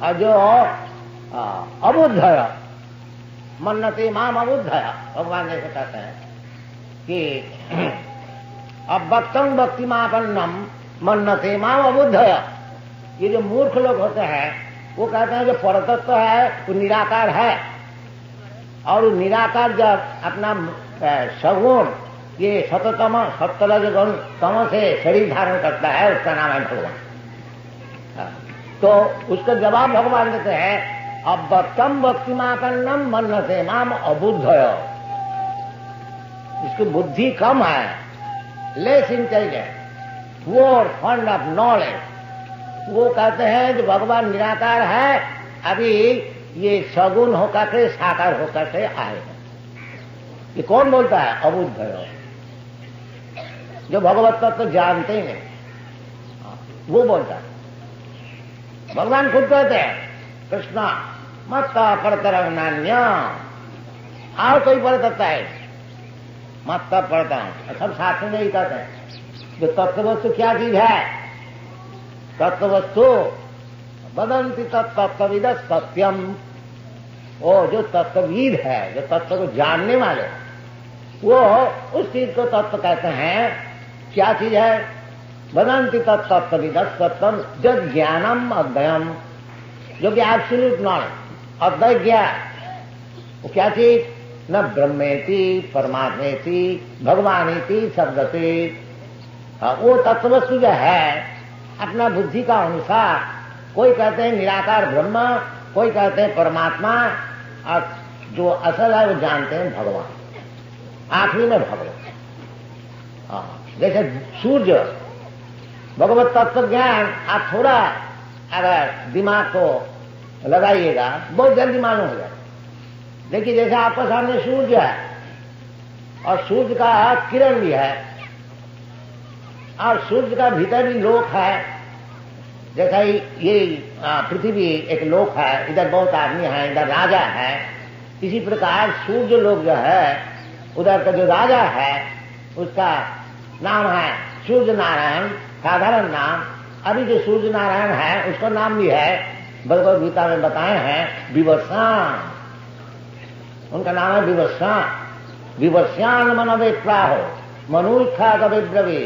और जो अबुद्ध है मन्नते माम अबुद्ध है, भगवान जैसे कहते हैं कि अब भक्तम भक्तिमापन्नम मन्नते माम अबुद्ध है। ये जो मूर्ख लोग होते हैं वो कहते हैं जो परतत्व है वो निराकार है, और निराकार जब अपना सगुण ये सततम सत्तरजगुण तम से शरीर धारण करता है उसका नाम है भगवान। तो उसका जवाब भगवान देते हैं अब भक्तम भक्तिमापन्नम मन्नते माम अबुद्ध। इसकी बुद्धि कम है, less intelligent, poor fund of knowledge. वो कहते हैं जो भगवान निराकार है, अभी ये सगुण होकर के साकार होकर के आए हैं। ये कौन बोलता है? अबुद्ध है, जो भगवत तत्व तो जानते ही नहीं, वो बोलता है। भगवान खुद कहते हैं कृष्णा मत परतरम नान्य, और कोई परतत्व है मत परता, सब साथ में ही कहते हैं। जो तत्ववस्तु क्या चीज है? तत्ववस्तु वदंति तत्तत्वविद सत्यम। वो जो तत्वविद है, जो तत्व को जानने वाले, वो उस चीज को तत्व कहते हैं। क्या चीज है? वदंति तत्तत्वविद सत्यम जो ज्ञानम अद्वयम, जो कि एब्सोल्यूट नॉलेज, अद्वय ज्ञान। वो क्या चीज? न ब्रह्मेति परमात्मेति भगवानीति शब्दति। वो तत्ववस्तु जो है अपना बुद्धि का अनुसार, कोई कहते हैं निराकार ब्रह्म, कोई कहते हैं परमात्मा, और जो असल है वो जानते हैं भगवान, आखिरी में भगवान। जैसे सूर्य भगवत तत्व ज्ञान आप थोड़ा अगर दिमाग को लगाइएगा बहुत जल्दी मालूम हो जाए। देखिए जैसे आपके सामने सूर्य है और सूर्य का किरण भी है और सूर्य का भीतर भी लोक है, जैसा ये पृथ्वी एक लोक है, इधर बहुत आदमी है, इधर राजा है। इसी प्रकार सूर्य लोक जो है, उधर का जो राजा है उसका नाम है सूर्य नारायण, साधारण नाम। अभी जो सूर्य नारायण है उसका नाम भी है, भगवद गीता में बताए हैं विवस्वान, उनका नाम है विवस्वान। विवस्वान मनवे प्राहो मनुष्या कविद्रवी।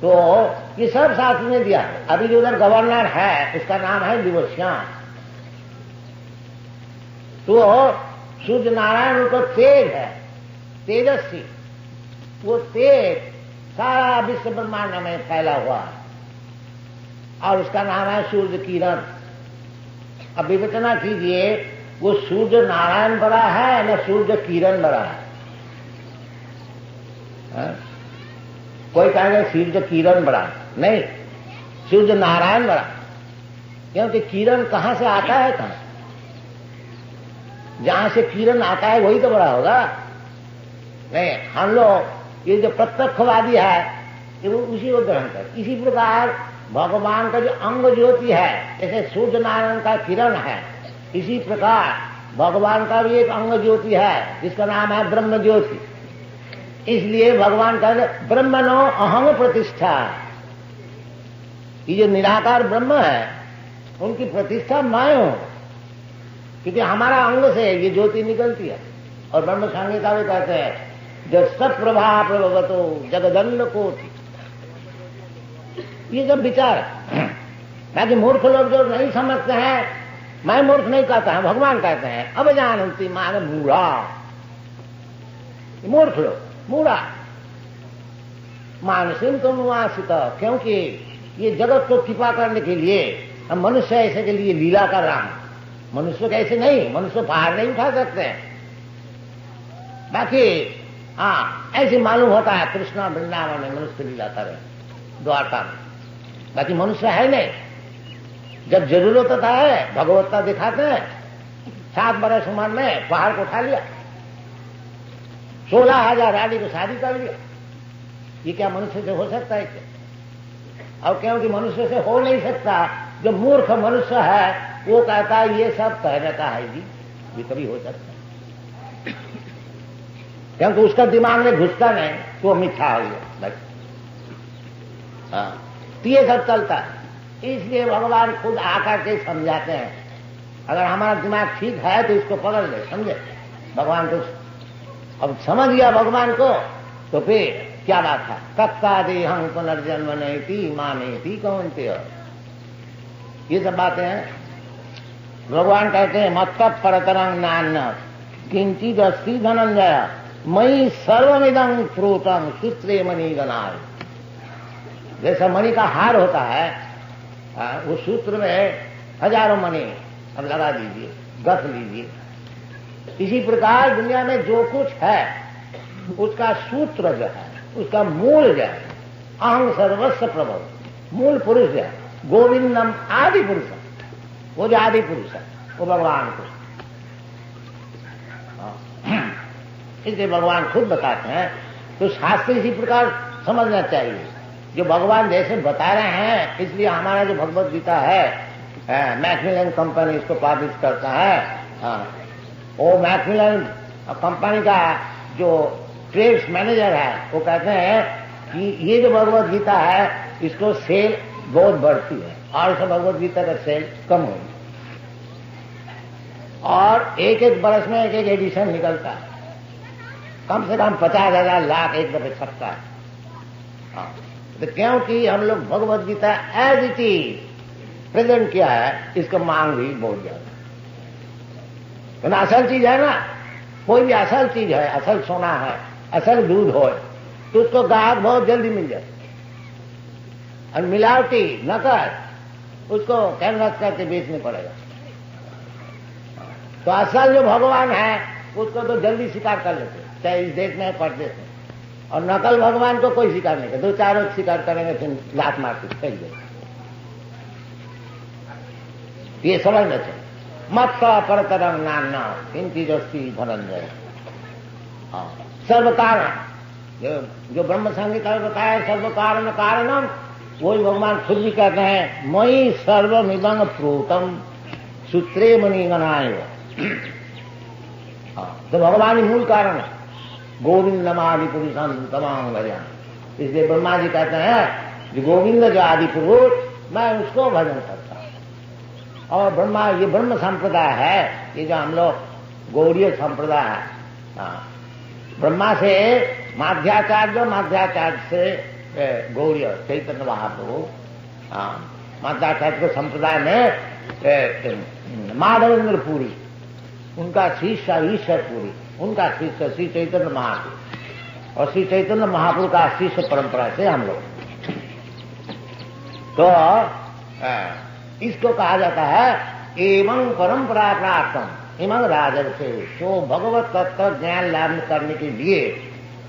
तो ये सब शास्त्र में दिया है। अभी जो उधर गवर्नर है उसका नाम है विवस्वान। तो सूर्य नारायण उनको तेज है, तेजस्वी। वो तेज सारा विश्व ब्रह्मांड में फैला हुआ है और उसका नाम है सूर्य किरण। अब विवेचना कीजिए, वो सूर्य नारायण बड़ा है न सूर्य किरण बड़ा है? कोई कहेगा सूर्य किरण बड़ा, नहीं, सूर्य नारायण बड़ा। क्योंकि किरण कहां से आता है? कहां जहां से किरण आता है वही तो बड़ा होगा। नहीं, हम लोग ये जो प्रत्यक्षवादी है ये वो उसी को ग्रहण कर। इसी प्रकार भगवान का जो अंग ज्योति है, जैसे सूर्य नारायण का किरण है, इसी प्रकार भगवान का भी एक अंग ज्योति है जिसका नाम है ब्रह्म ज्योति। इसलिए भगवान कहते ब्रह्मणो अहंग प्रतिष्ठा। ये जो निराकार ब्रह्म है उनकी प्रतिष्ठा मैं हूं, क्योंकि हमारा अंग से ये ज्योति निकलती है। और ब्रह्म संहिता में कहते हैं जो सत्प्रभा प्रभवतो जगदंड कोटि। ये जब विचार है, बाकी मूर्ख लोग जो नहीं समझते हैं, मैं मूर्ख नहीं कहता है, भगवान कहते हैं अब जानती मान मूढ़ा। मूर्ख लोग, मूढ़ा मानसिम तो नुआसित, क्योंकि ये जगत को कृपा करने के लिए अब मनुष्य ऐसे के लिए लीला कर रहा है, मनुष्य कैसे नहीं, मनुष्य पहाड़ नहीं उठा सकते हैं। बाकी हाँ ऐसे मालूम होता है कृष्णा वृंदावन में मनुष्य लीला करे, द्वारका में, बाकी मनुष्य है नहीं। जब जरूरत होता है भगवत्ता दिखाते हैं। 7 बरस उम्र में पहाड़ को उठा लिया, 16,000 रानी को शादी कर लिया। ये क्या मनुष्य से हो सकता है क्या? और क्योंकि मनुष्य से हो नहीं सकता, जो मूर्ख मनुष्य है वो कहता है ये सब कहने का है जी, ये कभी हो सकता है, क्योंकि उसका दिमाग में घुसता नहीं तो वो मिथ्या हो गया बस। हाँ तो ये सब चलता है। इसलिए भगवान खुद आकर के समझाते हैं। अगर हमारा दिमाग ठीक है तो इसको पकड़ ले, समझे भगवान को। अब समझ गया भगवान को तो फिर क्या बात है, तत्ता देहं पुनर्जन्म नैति मामेति कौन्तेय, ये सब बातें हैं। भगवान कहते हैं मत्तः परतरं नान्य किंचित् अस्ति धनंजय मयि सर्वमिदं प्रोतं सूत्रे मणिगणाय। जैसा मणि का हार होता है, उस सूत्र में हजारों मणि अब लगा दीजिए, गथ लीजिए। इसी प्रकार दुनिया में जो कुछ है उसका सूत्र जो है, उसका मूल जो है, अहं सर्वस्व प्रभव, मूल पुरुष जो है गोविंदम आदि पुरुष, वो जो आदि पुरुष है वो भगवान को। इसलिए भगवान खुद बताते हैं, तो शास्त्र इसी प्रकार समझना चाहिए। जो भगवान जैसे बता रहे हैं, इसलिए हमारा जो भगवत गीता है, मैकमिलन कंपनी इसको पब्लिश करता है। वो मैकमिलन कंपनी का जो ट्रेड्स मैनेजर है वो कहते हैं कि ये जो भगवत गीता है इसको सेल बहुत बढ़ती है और सब भगवत गीता का सेल कम होगी, और एक एक बरस में एक एक एडिशन निकलता है, कम से कम 50,000 लाख एक दफे छपता है। तो क्योंकि हम लोग Bhagavad Gita as it is present किया है, इसका मांग भी बहुत ज्यादा। तो असल चीज है ना, कोई भी असल चीज है, असल सोना है, असल दूध हो तो उसको ग्राहक बहुत जल्दी मिल जाए। और मिलावटी नकल उसको कैनवस करके बेचने पड़ेगा। तो असल जो भगवान है उसको तो जल्दी स्वीकार कर लेते, चाहे इस देश में परदेश में। और नकल भगवान को कोई स्वीकार नहीं करता, 2-4 रोज स्वीकार करेंगे फिर लात मार के फेंक देंगे। ये समझना चाहिए। मत्तः परतरं नान्य किंचित् अस्ति धनंजय। सर्व कारण, जो ब्रह्म संहिता में बताया सर्व कारण कारणम, वही भगवान खुद भी कहते हैं मयि सर्वमिदं प्रोतं सूत्रे मणिगणाय। तो भगवान ही मूल कारण है, गोविंदम आदि पुरुषम तमाम भजन। इसलिए ब्रह्मा जी कहते हैं जो गोविंद जो आदि पुरुष, मैं उसको भजन करता हूं। और ब्रह्मा, ये ब्रह्म संप्रदाय है, ये जो हम लोग गौड़ीय संप्रदाय है, ब्रह्मा से माध्याचार्य, माध्याचार्य से गौड़ीय चैतन्य महाप्रभु, माध्याचार्य के संप्रदाय में माधवेंद्र पुरी, उनका शिष्य ईश्वर पुरी, उनका शिष्य श्री चैतन्य महाप्रभु, और श्री चैतन्य महाप्रभु का शिष्य परंपरा से हम लोग। तो इसको कहा जाता है एवं परंपरा प्राप्तम इमं राजर्षे। तो भगवत तत्व ज्ञान लाभ करने के लिए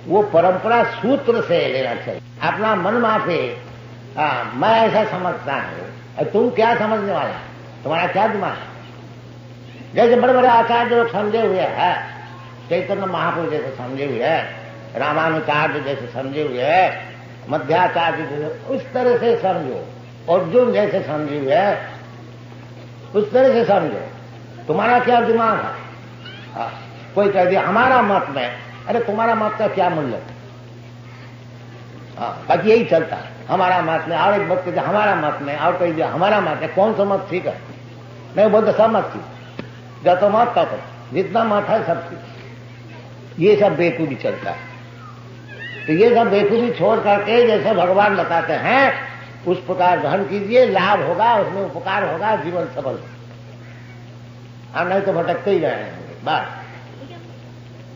वो परंपरा सूत्र से लेना चाहिए। अपना मन माफे मैं ऐसा समझता हूं, तुम क्या समझने वाला, तुम्हारा क्या दिमाग है। जैसे बड़े बड़े आचार्य लोग समझे हुए हैं, चैतन्य महाप्रभु जैसे समझे हुए है, रामानुचार्य जैसे समझे हुए है, मध्याचार्य जैसे, उस तरह से समझो। अर्जुन जैसे समझे हुए है उस तरह से समझो। तुम्हारा क्या दिमाग है। कोई कह दिया हमारा मत में, अरे तुम्हारा मत का क्या मूल्य। बाकी यही चलता है, हमारा मत में, और एक वक्त कहते हमारा मत में, और कह दिया हमारा मत है। कौन सा मत ठीक है? मैं बोलते सब मत ठीक, जब तो मत तब जितना मत है सब ठीक। ये सब बेकूफी चलता है। तो ये सब बेकूफी छोड़ करके जैसे भगवान बताते हैं उस प्रकार ग्रहण कीजिए, लाभ होगा, उसमें उपकार होगा, जीवन सफल। और नहीं तो भटकते ही रहेंगे बस।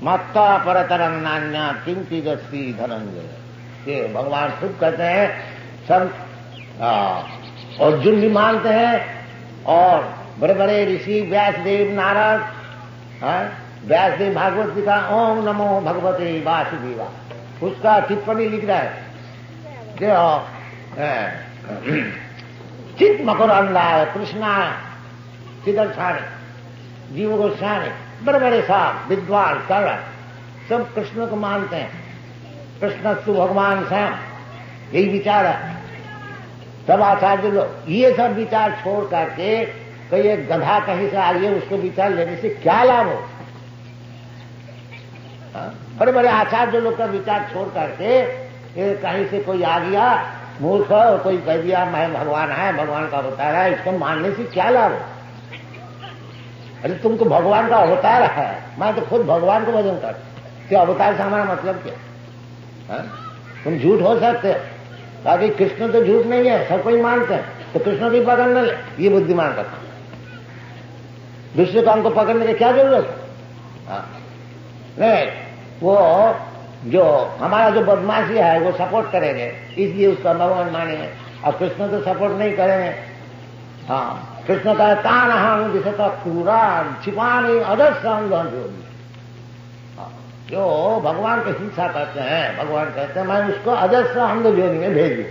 मत्तः परतरं नान्य किंचित् अस्ति धनंजय। ये भगवान खुद कहते हैं, अर्जुन भी मानते हैं, और बड़े बड़े ऋषि व्यासदेव, नारद, व्यासदेव भागवत जी का ओम नमो भगवते वासुदेवा, उसका टिप्पणी लिख रहा है जो चित मकर अंधा कृष्णा चिदर्शानी, जीव गोस्वामी, बड़े बड़े साहब विद्वान सरल सब कृष्ण को मानते हैं। कृष्ण तु भगवान श्याम, यही विचार है सब आचार्य लोग। ये सब विचार छोड़ करके कोई एक गधा कहीं से आ गया, उसको विचार लेने से क्या लाभ हो? बड़े बड़े आचार्य लोग का विचार छोड़ करके कहीं से कोई आ गया मूर्ख, और कोई कह दिया मैं भगवान है, भगवान का अवतार है, इसको मानने से क्या लाभ हो? अरे तुमको भगवान का अवतार है, मैं तो खुद भगवान को भजन कर, तो अवतार से हमारा मतलब क्या? तुम झूठ हो सकते हो, ताकि कृष्ण तो झूठ नहीं है, सब कोई मानते हैं, तो कृष्ण की पकड़ न ले, ये बुद्धिमान का काम। दूसरे काम को पकड़ने की क्या जरूरत है? नहीं, वो जो हमारा जो बदमाशी है वो सपोर्ट करेंगे, इसलिए उसका भगवान मानेंगे, और कृष्ण तो सपोर्ट नहीं करेंगे। हाँ, कृष्ण का तान हम जिसे तो पूरा छिपाने अदर्शन होगी। जो भगवान को हिंसा करते हैं, भगवान कहते हैं मैं उसको अजस्र अंध योनि में भेज दूं,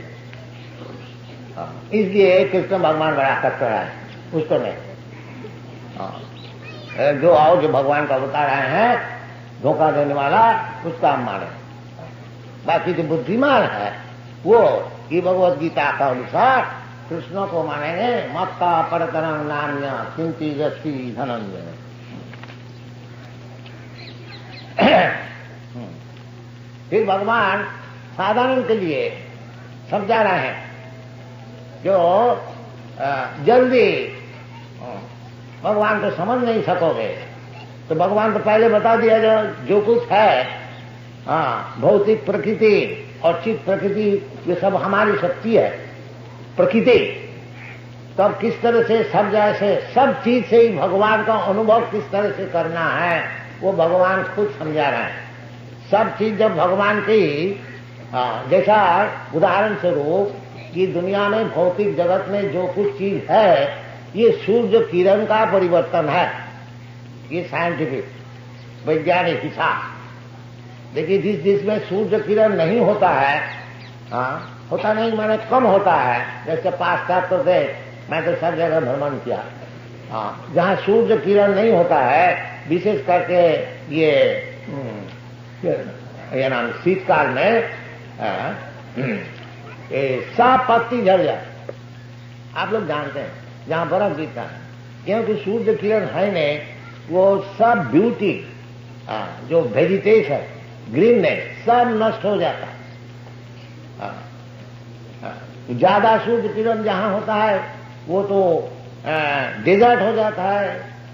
इसलिए कृष्ण भगवान बड़ा कट्टर है, उसको नहीं। जो आओ जो भगवान का अवतार आए हैं धोखा देने वाला, उसका हम माने। बाकी जो बुद्धिमान है वो ये भगवत गीता का अनुसार कृष्ण को मानेंगे। मत्ता परतरंग नान्य किंति जस्ती धनंजय। फिर भगवान साधारण के लिए समझा रहे हैं, जो जल्दी भगवान को समझ नहीं सकोगे, तो भगवान तो पहले बता दिया जो कुछ है, भौतिक प्रकृति और चित्त प्रकृति, ये सब हमारी शक्ति है प्रकृति। तब किस तरह से सब जैसे सब चीज से ही भगवान का अनुभव किस तरह से करना है वो भगवान खुद समझा रहे हैं। सब चीज जब भगवान की, जैसा उदाहरण स्वरूप कि दुनिया में भौतिक जगत में जो कुछ चीज है ये सूर्य किरण का परिवर्तन है, ये साइंटिफिक वैज्ञानिक हिसाब। देखिए जिस जिसमें सूर्य किरण नहीं होता है, होता नहीं माने कम होता है, जैसे पाश्चात्य देश, मैं तो सब जगह भ्रमण किया, जहाँ सूर्य किरण नहीं होता है, विशेष करके ये नाम शीतकाल में सब पत्ती झड़ जाए। आप लोग जानते हैं जहाँ बर्फ गिरता है, क्योंकि सूर्य किरण है नहीं, वो सब ब्यूटी, जो वेजिटेशन ग्रीननेस सब नष्ट हो जाता है। ज्यादा सूर्य किरण जहाँ होता है वो तो डेजर्ट हो जाता है,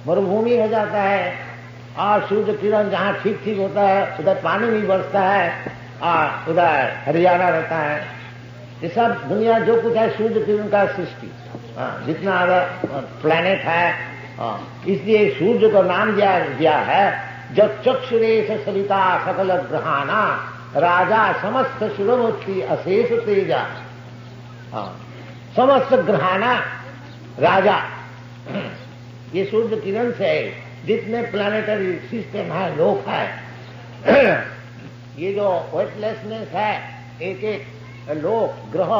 मरुभूमि हो जाता है, और सूर्य किरण जहाँ ठीक ठीक होता है उधर पानी भी बरसता है और उधर हरियाणा रहता है। ये सब दुनिया जो कुछ है सूर्य किरण का सृष्टि, जितना अगर प्लैनेट है, इसलिए सूर्य को नाम दिया है जब चक्षुरेश सविता सकल ग्रहाना राजा समस्त सुरमूर्ति अशेष तेजा। समस्त ग्रहाना राजा, ये सूर्य किरण से जितने प्लानिटरी सिस्टम है, लोक है, ये जो वेटलेसनेस है, एक एक लोक ग्रह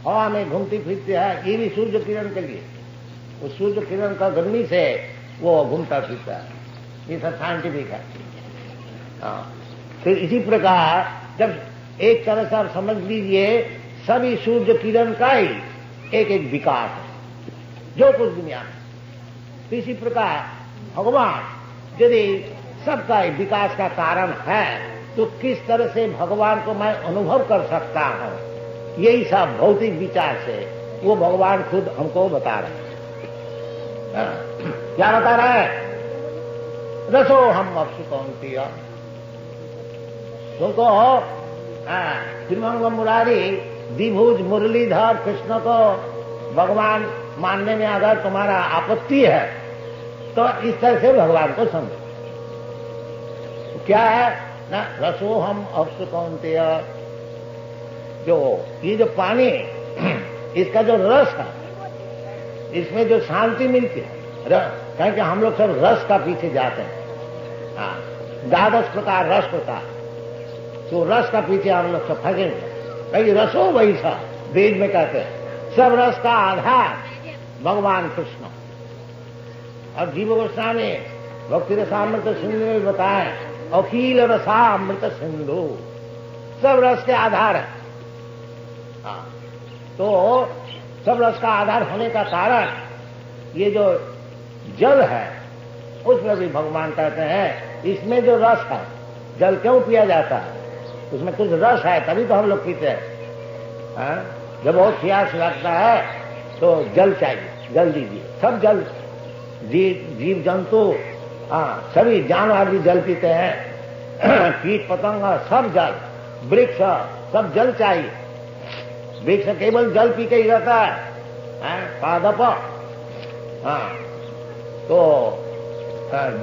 हवा में घूमती फिरती है, ये भी सूर्य किरण के लिए, उस सूर्य किरण का गर्मी से वो घूमता फिरता है। ये सब साइंटिफिक है। फिर इसी प्रकार जब एक तरह से आप समझ लीजिए सभी सूर्य किरण का ही एक एक विकास है जो कुछ दुनिया में। तो इसी प्रकार भगवान यदि सबका विकास का कारण है तो किस तरह से भगवान को मैं अनुभव कर सकता हूं, यही सब भौतिक विचार से वो भगवान खुद हमको बता रहे हैं। क्या बता रहे हैं? रसो हम अपसु कौंती तुमको श्रीमंग मुरारी द्विभुज मुरलीधर कृष्ण को भगवान मानने में अगर तुम्हारा आपत्ति है तो इस तरह से भगवान को समझो। क्या है ना, रसो हम अपसु कौंती, जो ये जो पानी इसका जो रस है इसमें जो शांति मिलती है, क्योंकि हम लोग सब रस का पीछे जाते हैं। हाँ, 12 प्रकार रस प्रकार, तो रस का पीछे हम लोग सब फंसे हुए। कहीं रसो वही सा, वेद में कहते हैं सब रस का आधार भगवान कृष्ण। और जीव गोस्वामी भक्ति रसामृत सिंधु में बताए, अखिल रसामृत सिंधु, सब रस के आधार है। हाँ, तो सब रस का आधार होने का कारण ये जो जल है उसमें भी भगवान कहते हैं इसमें जो रस है, जल क्यों पिया जाता है, उसमें कुछ रस है तभी तो हम लोग पीते हैं। जब बहुत प्यास लगता है तो जल चाहिए, जल दीजिए। सब जल, जीव जंतु, हाँ, सभी जानवर भी जल पीते हैं, कीट पतंग सब जल, वृक्ष सब जल चाहिए। वृक्ष केवल जल पी के ही रहता है, पादप। हाँ, तो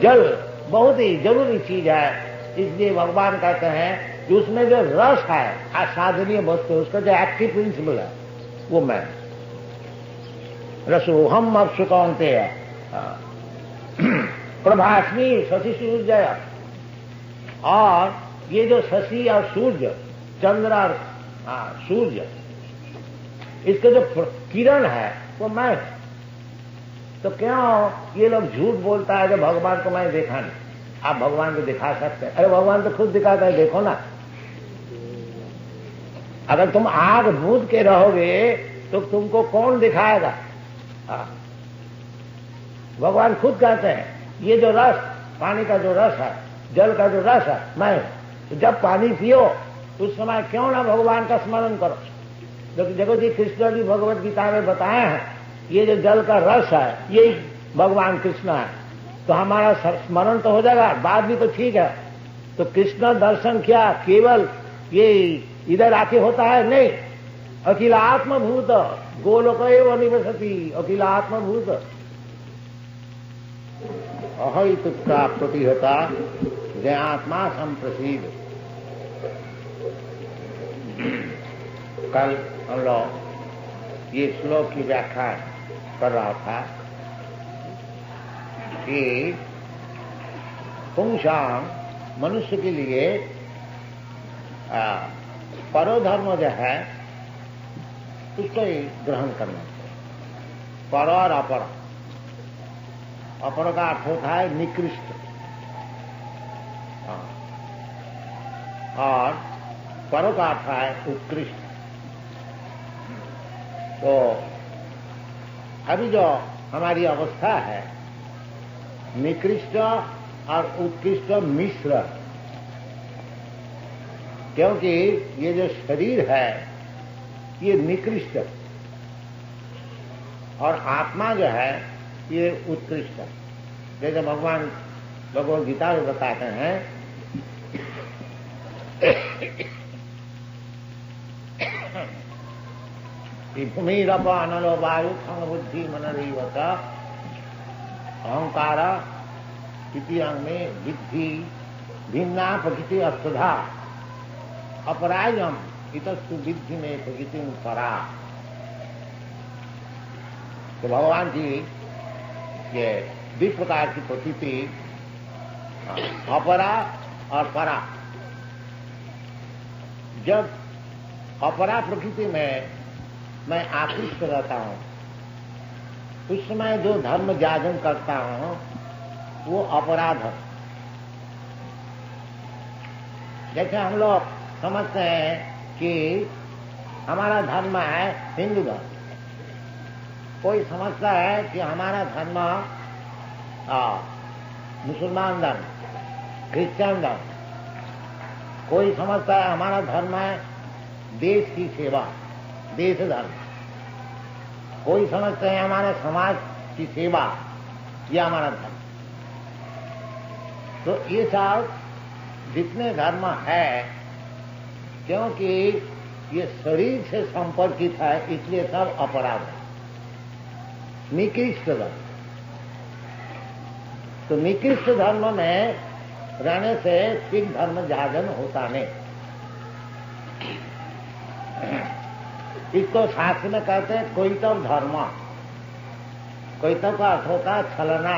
जल बहुत ही जरूरी चीज है। इसलिए भगवान कहते हैं कि उसमें जो रस है, असाधनीय वस्तु, उसका जो एक्टिव प्रिंसिपल है वो मैं रसोहम अब सुकौनते है प्रभास्मी शशि सूर्य। और ये जो शशि और सूर्य, चंद्र और सूर्य, इसके जो किरण है वो मैं। तो क्यों ये लोग झूठ बोलता है जब भगवान को मैं देखा नहीं? आप भगवान को दिखा सकते हैं। अरे भगवान तो खुद दिखाता है, देखो ना। अगर तुम आग बूझ के रहोगे तो तुमको कौन दिखाएगा? भगवान खुद कहते हैं ये जो रस, पानी का जो रस है, जल का जो रस है मैं। तो जब पानी पियो उस समय क्यों ना भगवान का स्मरण करो। जगत जी कृष्ण जी भगवत गीता में बताए हैं ये जो जल का रस है यही भगवान कृष्ण है। तो हमारा स्मरण तो हो जाएगा, बात भी तो ठीक है। तो कृष्ण दर्शन क्या केवल ये इधर आके होता है? नहीं, अखिल आत्मभूत गोलोक एव निवसति, अखिल आत्मभूत अहितुक्ता प्रतिहता जयात्मा संप्रसिद्ध। कल हम लोग ये श्लोक की व्याख्या कर रहा था कि पुंसाम, मनुष्य के लिए परोधर्म जो है उसको ही ग्रहण करना चाहिए। पर और अपर, अपर का अर्थ होता है निकृष्ट, और पर का अर्थ है उत्कृष्ट। तो अभी जो हमारी अवस्था है निकृष्ट और उत्कृष्ट मिश्र, क्योंकि ये जो शरीर है ये निकृष्ट और आत्मा जो है ये उत्कृष्ट। जैसे भगवान भगवद गीता में बताते हैं कि भूमिरप अनलो वायु खंग बुद्धि मनरीवत अहंकार इति अंग में विद्धि भिन्ना प्रकृति अस्तुधा अपरायम इतस्तु विद्धि में प्रकृति परा। तो भगवान जी ये दो प्रकार की प्रकृति, अपरा और परा। जब अपरा प्रकृति में मैं आकृष्ट रहता हूं उस समय जो धर्म जागरण करता हूं वो अपराध है। जैसे हम लोग समझते हैं कि हमारा धर्म है हिंदू धर्म, कोई समझता है कि हमारा धर्म मुसलमान धर्म, क्रिश्चियन धर्म, कोई समझता है हमारा धर्म है देश की सेवा, देश धर्म, कोई समझते हैं हमारे समाज की सेवा, यह हमारा धर्म। तो ये सब जितने धर्म है, क्योंकि ये शरीर से संपर्कित है इसलिए सब अपराध है, निकृष्ट धर्म। तो निकृष्ट धर्म में रहने से सिख धर्म जागरण होता नहीं। इसको शास्त्र में कहते हैं कोई तो धर्म, कोयतव का अर्थ होता है छलना,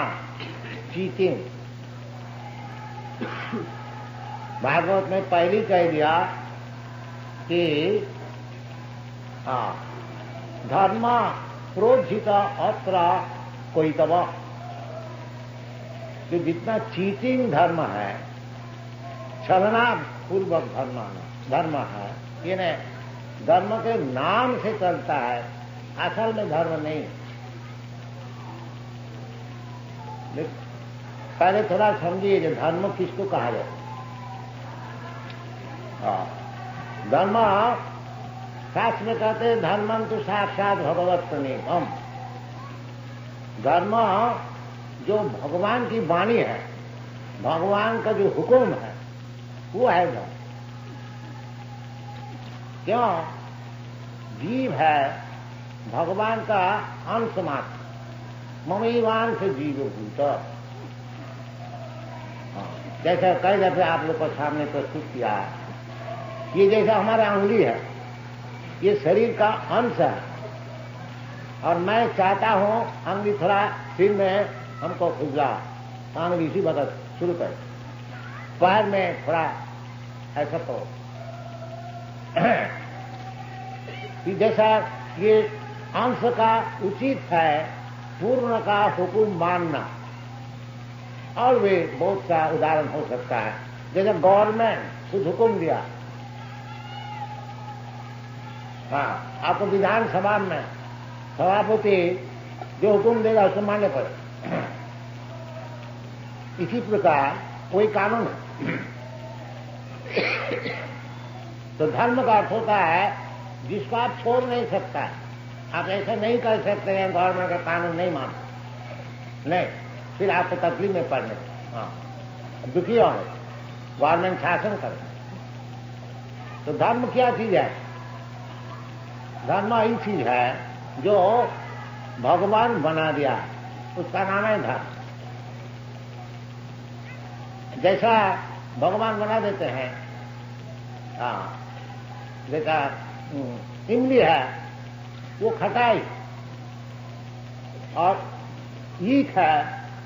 चीटिंग। भागवत में पहली कह दिया कि धर्म प्रोज्झित अत्र कोयतव, जो जितना चीटिंग धर्म है, छलना पूर्वक धर्म है, ये धर्म के नाम से चलता है, असल में धर्म नहीं। पहले थोड़ा समझिए जो धर्म किसको कहा जाए। धर्म शास्त्र में कहते हैं धर्मम तो साक्षात भगवत प्रणीतम। धर्म जो भगवान की वाणी है, भगवान का जो हुक्म है, वो है धर्म। क्यों? जीव है भगवान का अंश मात्र, ममैवान से जीव भूत। जैसा कई दफे आप लोग को सामने प्रस्तुत किया है, ये जैसा हमारा अंगुली है, ये शरीर का अंश है, और मैं चाहता हूं अंगुली थोड़ा सिर में हमको खुजला, अंगुली इसी वक्त शुरू कर, पैर में थोड़ा ऐसा तो जैसा ये अंश का उचित है पूर्ण का हुकुम मानना। और वे बहुत सा उदाहरण हो सकता है, जैसे गवर्नमेंट कुछ हुक्म दिया, आपको विधानसभा में सभापति जो हुक्म देगा उसको मानने पड़े। इसी प्रकार कोई कानून है। तो धर्म का अर्थ होता है जिसको आप छोड़ नहीं सकता। आप ऐसा नहीं कर सकते हैं गवर्नमेंट का कानून नहीं मानो, नहीं, फिर आपको तकलीफ में पड़ने, दुखी होने, गवर्नमेंट शासन करे। तो धर्म क्या चीज है? धर्म ही चीज है जो भगवान बना दिया, उसका नाम है धर्म। जैसा भगवान बना देते हैं, जैसा इमली है वो खटाई, और ईख है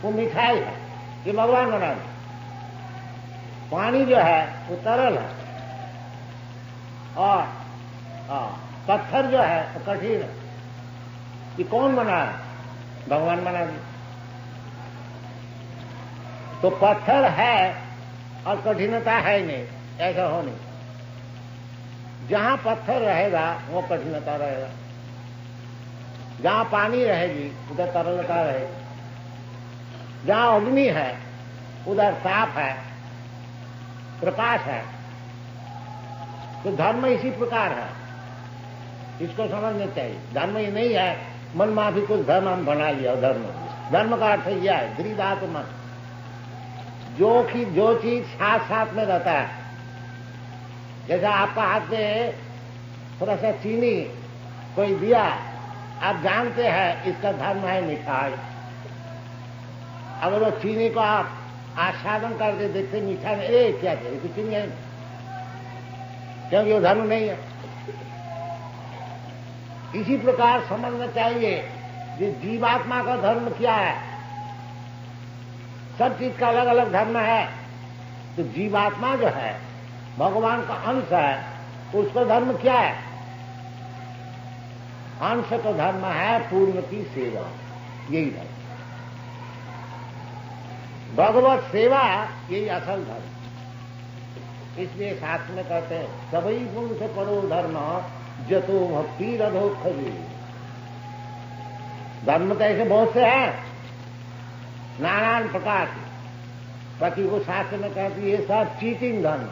वो मिठाई है, ये भगवान बना दे। पानी जो है वो तरल है, और पत्थर जो है वो कठिन है। ये कौन बना है? भगवान बना दिया। तो पत्थर है और कठिनता है नहीं, ऐसा हो नहीं। जहां पत्थर रहेगा वो कठिनता रहेगा, जहां पानी रहेगी उधर तरलता रहेगी, जहां अग्नि है उधर साफ है, प्रकाश है। तो धर्म इसी प्रकार है, इसको समझना चाहिए। धर्म ये नहीं है मन माफी कुछ धर्म हम बना लिया। धर्म का अर्थ यह है दृढ़ात्मा, जो चीज साथ साथ में रहता है। जैसा आपका हाथ में थोड़ा सा चीनी कोई दिया, आप जानते हैं इसका धर्म है मिठाई। अगर वो चीनी को आप आस्वादन करके देखते मीठा नहीं, क्या चाहिए तो चीनी है, क्योंकि वो धर्म नहीं है। इसी प्रकार समझना चाहिए कि जीवात्मा का धर्म क्या है। सब चीज का अलग अलग धर्म है। तो जीवात्मा जो है भगवान का अंश है, उसका धर्म क्या है? अंश का धर्म है पूर्ण की सेवा, यही धर्म। भगवत सेवा यही असल धर्म। इसलिए शास्त्र में कहते हैं सभी गुण से करो धर्म जतो भक्ति रधो खजी। धर्म तो ऐसे बहुत से हैं नाना प्रकार के, बाकी वो शास्त्र में कहती है ये सब चीटिंग धर्म।